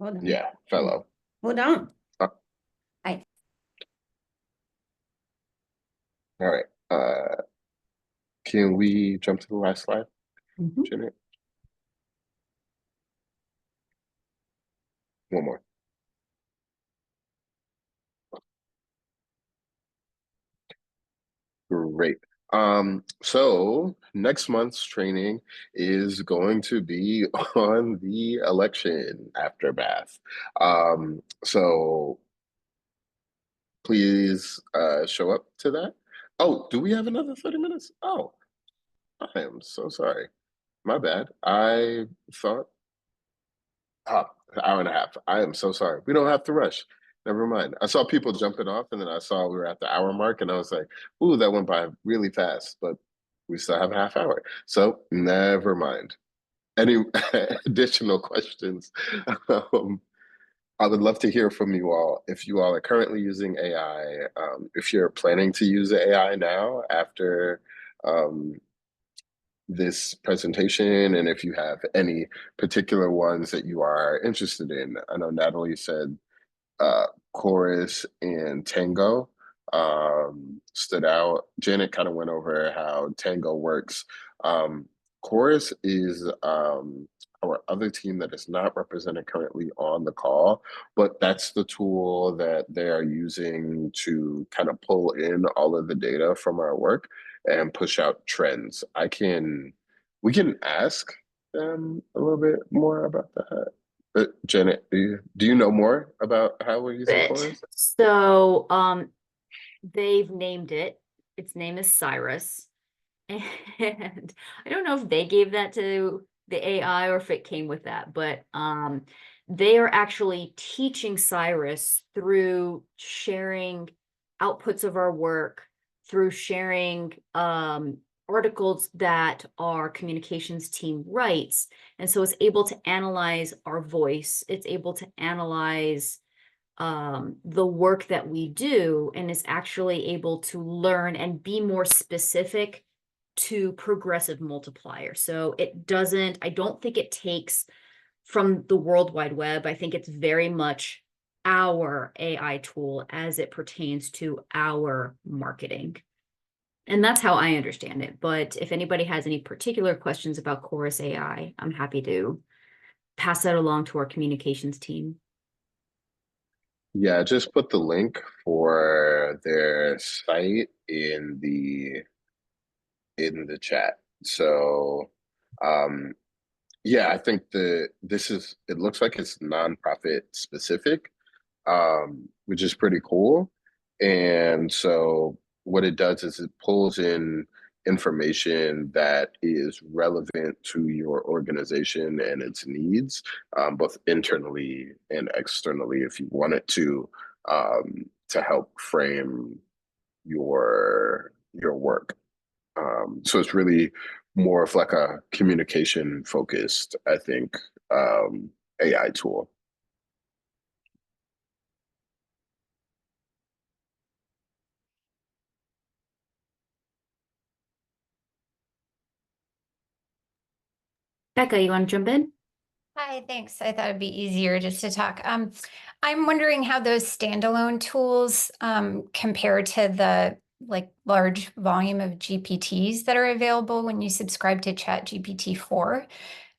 Hold on. Yeah, Fellow. Hold on. Uh, I all right. Can we jump to the last slide, Mhm. Janet? One more. Great. So next month's training is going to be on the election aftermath. So please show up to that. Oh, do we have another 30 minutes? Oh, I am so sorry. My bad. I thought, an hour and a half. I am so sorry. We don't have to rush. Never mind. I saw people jumping off, and then I saw we were at the hour mark, and I was like, "Ooh, that went by really fast." But we still have a half hour, so never mind. Any additional questions? Um, I would love to hear from you all. If you all are currently using AI, if you're planning to use AI now after um, this presentation, and if you have any particular ones that you are interested in. I know Natalie said uh, chorus and tango stood out. Janet kind of went over how tango works. Um, Chorus is our other team that is not represented currently on the call, but that's the tool that they are using to kind of pull in all of the data from our work and push out trends. We can ask them a little bit more about that. But Janet, do you know more about how we're using Bit. chorus? So, they've named it. Its name is Cyrus. And I don't know if they gave that to the AI or if it came with that, but they are actually teaching Cyrus through sharing outputs of our work, through sharing articles that our communications team writes. And so it's able to analyze our voice, it's able to analyze the work that we do, and is actually able to learn and be more specific to progressive multiplier. So I don't think it takes from the World Wide Web. I think it's very much our AI tool as it pertains to our marketing. And that's how I understand it. But if anybody has any particular questions about Chorus AI, I'm happy to pass that along to our communications team. Yeah, just put the link for their site in the chat. So, um, yeah, I think it looks like it's nonprofit specific, which is pretty cool. And so what it does is it pulls in information that is relevant to your organization and its needs, both internally and externally, if you want it to help frame your work. So it's really more of like a communication focused, I think, AI tool. Becca, you want to jump in? Hi, thanks. I thought it'd be easier just to talk. I'm wondering how those standalone tools compare to the large volume of GPTs that are available when you subscribe to ChatGPT 4.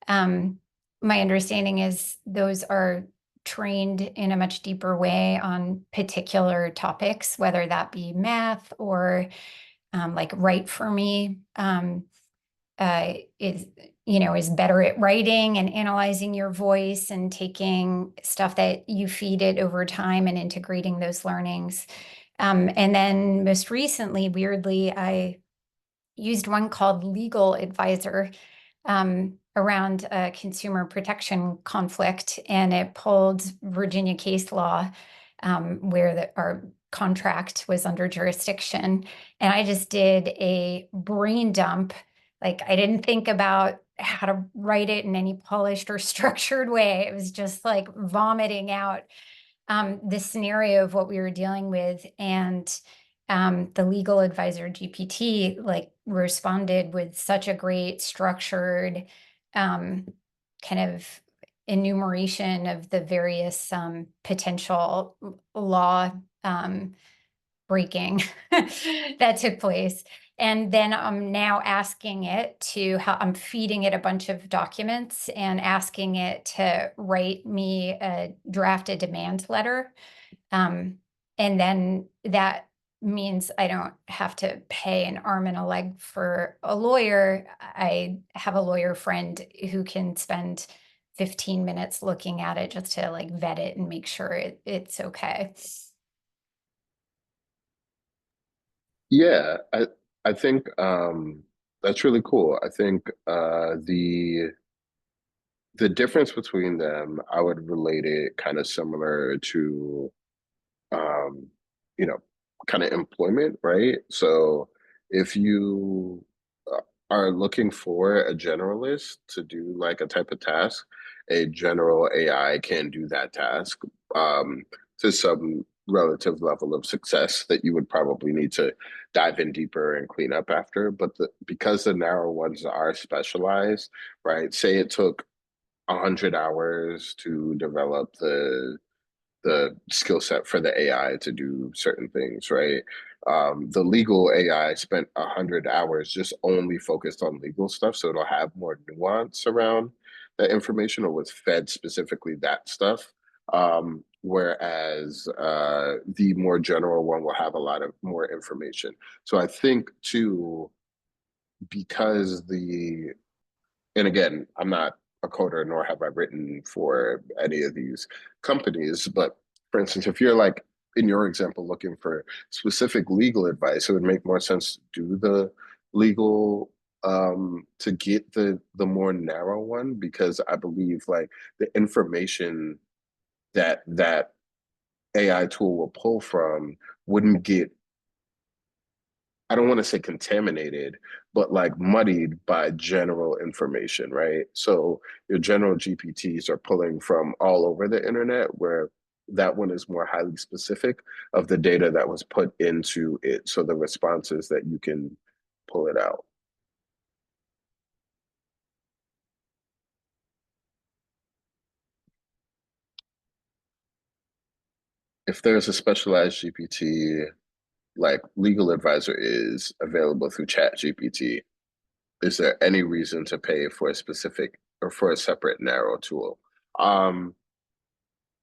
My understanding is those are trained in a much deeper way on particular topics, whether that be math or like Write for Me. Is better at writing and analyzing your voice and taking stuff that you feed it over time and integrating those learnings. And then most recently, weirdly, I used one called Legal Advisor around a consumer protection conflict, and it pulled Virginia case law where our contract was under jurisdiction. And I just did a brain dump. Like, I didn't think about how to write it in any polished or structured way. It was just like vomiting out the scenario of what we were dealing with. And the Legal Advisor GPT responded with such a great structured kind of enumeration of the various potential law breaking that took place. And then I'm now asking it I'm feeding it a bunch of documents and asking it to write me a demand letter. And then that means I don't have to pay an arm and a leg for a lawyer. I have a lawyer friend who can spend 15 minutes looking at it just to vet it and make sure it's okay. Yeah, I think that's really cool. I think the difference between them, I would relate it kind of similar to um, you know, kind of employment, right? So if you are looking for a generalist to do like a type of task, a general AI can do that task to some relative level of success that you would probably need to dive in deeper and clean up after. But because the narrow ones are specialized, right? Say it took 100 hours to develop the skill set for the AI to do certain things, right? The legal AI spent 100 hours just only focused on legal stuff, so it'll have more nuance around that information, or was fed specifically that stuff. Whereas the more general one will have a lot of more information. So I think too, because and again, I'm not a coder, nor have I written for any of these companies. But for instance, if you're like in your example looking for specific legal advice, it would make more sense to do the legal to get the more narrow one, because I believe like the information that AI tool will pull from wouldn't get, I don't want to say contaminated, but like muddied by general information, right? So your general GPTs are pulling from all over the internet, where that one is more highly specific of the data that was put into it. So the responses that you can pull it out. If there's a specialized GPT, like Legal Advisor is available through Chat GPT, is there any reason to pay for a specific or for a separate narrow tool? Um,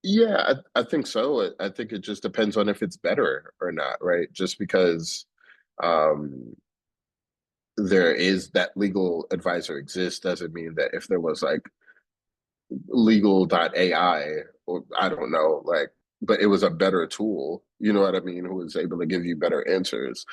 yeah, I think so. I think it just depends on if it's better or not, right? Just because um, there is that legal advisor exists doesn't mean that if there was like legal.ai, or I don't know, like, but it was a better tool, you know what I mean, who was able to give you better answers,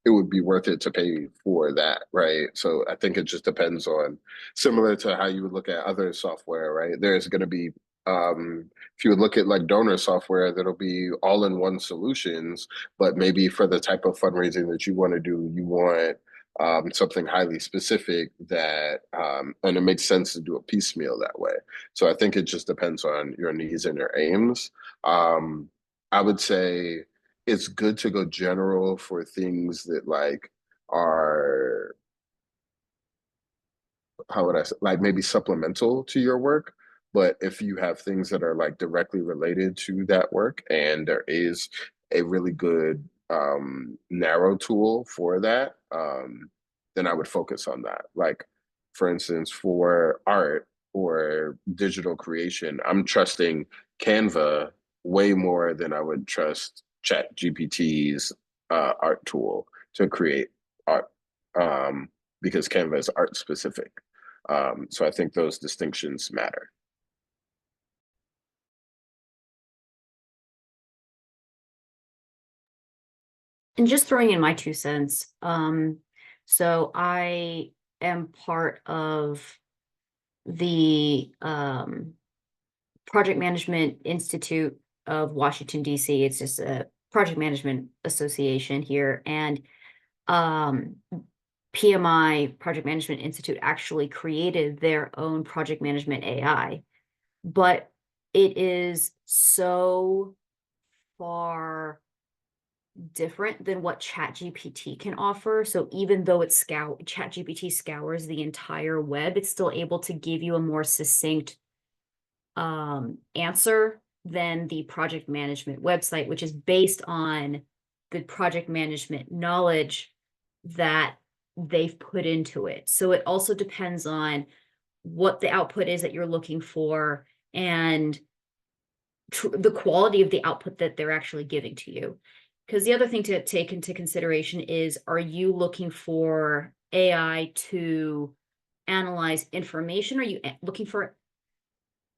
it would be worth it to pay for that, right? So I think it just depends on, similar to how you would look at other software, right? There's going to be, if you would look at like donor software, that'll be all-in-one solutions, but maybe for the type of fundraising that you want to do, you want something highly specific that, and it makes sense to do a piecemeal that way. So I think it just depends on your needs and your aims. I would say it's good to go general for things that like are, how would I say, like maybe supplemental to your work. But if you have things that are like directly related to that work and there is a really good narrow tool for that, then I would focus on that. Like, for instance, for art or digital creation, I'm trusting Canva way more than I would trust Chat GPT's art tool to create art, because Canva is art specific. So I think those distinctions matter. And just throwing in my 2 cents. So I am part of the Project Management Institute of Washington, D.C. It's just a project management association here. And PMI, Project Management Institute, actually created their own project management AI. But it is so far different than what ChatGPT can offer. So even though ChatGPT scours the entire web, it's still able to give you a more succinct answer than the project management website, which is based on the project management knowledge that they've put into it. So it also depends on what the output is that you're looking for and the quality of the output that they're actually giving to you. Because the other thing to take into consideration is, are you looking for AI to analyze information? Or are you looking for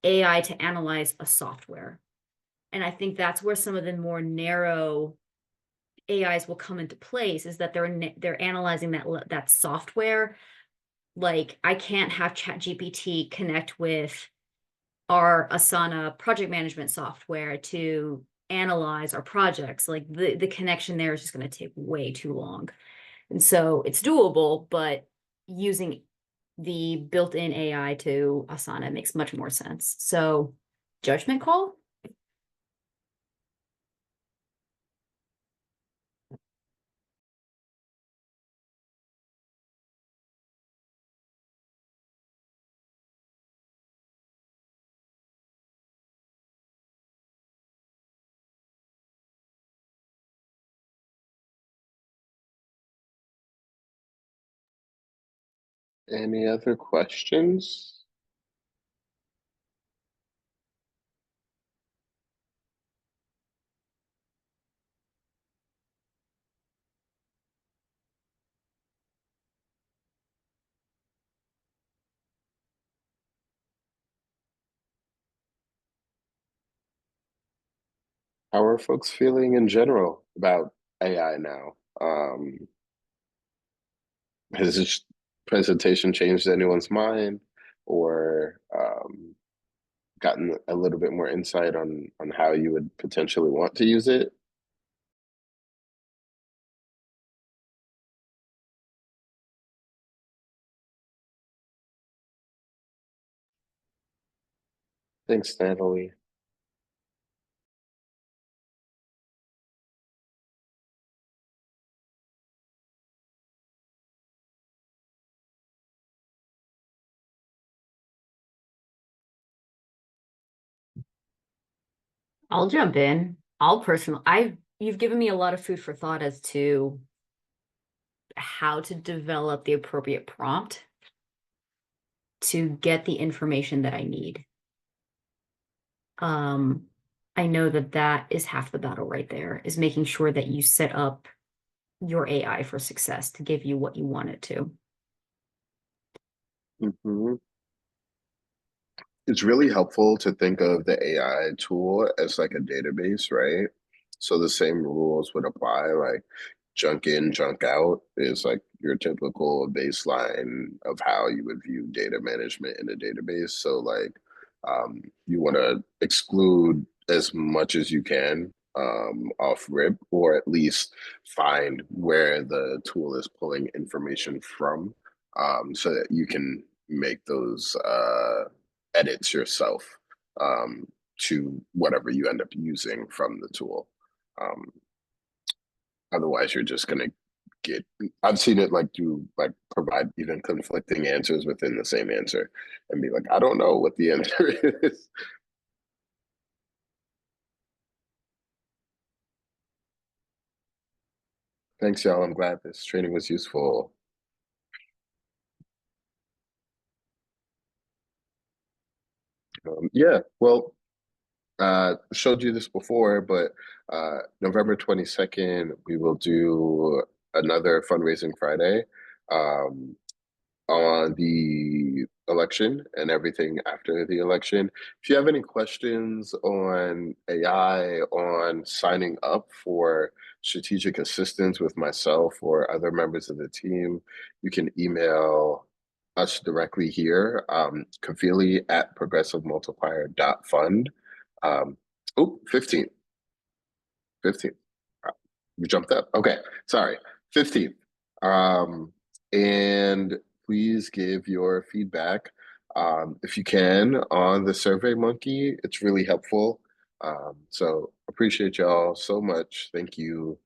AI to analyze a software? And I think that's where some of the more narrow AIs will come into place, is that they're analyzing that software. Like, I can't have ChatGPT connect with our Asana project management software to analyze our projects. Like, the connection there is just going to take way too long. And so it's doable, but using the built-in AI to Asana makes much more sense. So, judgment call? Any other questions? How are folks feeling in general about AI now? Has this presentation changed anyone's mind, or gotten a little bit more insight on how you would potentially want to use it? Thanks, Natalie. I'll jump in. You've given me a lot of food for thought as to how to develop the appropriate prompt to get the information that I need. I know that that is half the battle right there, is making sure that you set up your AI for success to give you what you want it to. Mhm. It's really helpful to think of the AI tool as like a database, right? So the same rules would apply, like junk in, junk out is like your typical baseline of how you would view data management in a database. So like you want to exclude as much as you can off rip, or at least find where the tool is pulling information from, so that you can make those edits yourself, to whatever you end up using from the tool. Um, Otherwise, you're just gonna get. I've seen it like do like provide even conflicting answers within the same answer, and be like, I don't know what the answer is. Thanks, y'all. I'm glad this training was useful. Yeah, well, showed you this before, but November 22nd, we will do another fundraising Friday. Um, on the election and everything after the election. If you have any questions on AI, on signing up for strategic assistance with myself or other members of the team, you can email us directly here, Kavili at progressivemultiplier.fund. Um, 15th. 15th. You jumped up. Okay, sorry. 15th. And please give your feedback, if you can, on the Survey Monkey. It's really helpful. So appreciate y'all so much. Thank you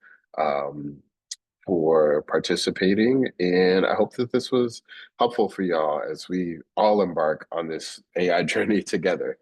for participating. And I hope that this was helpful for y'all as we all embark on this AI journey together.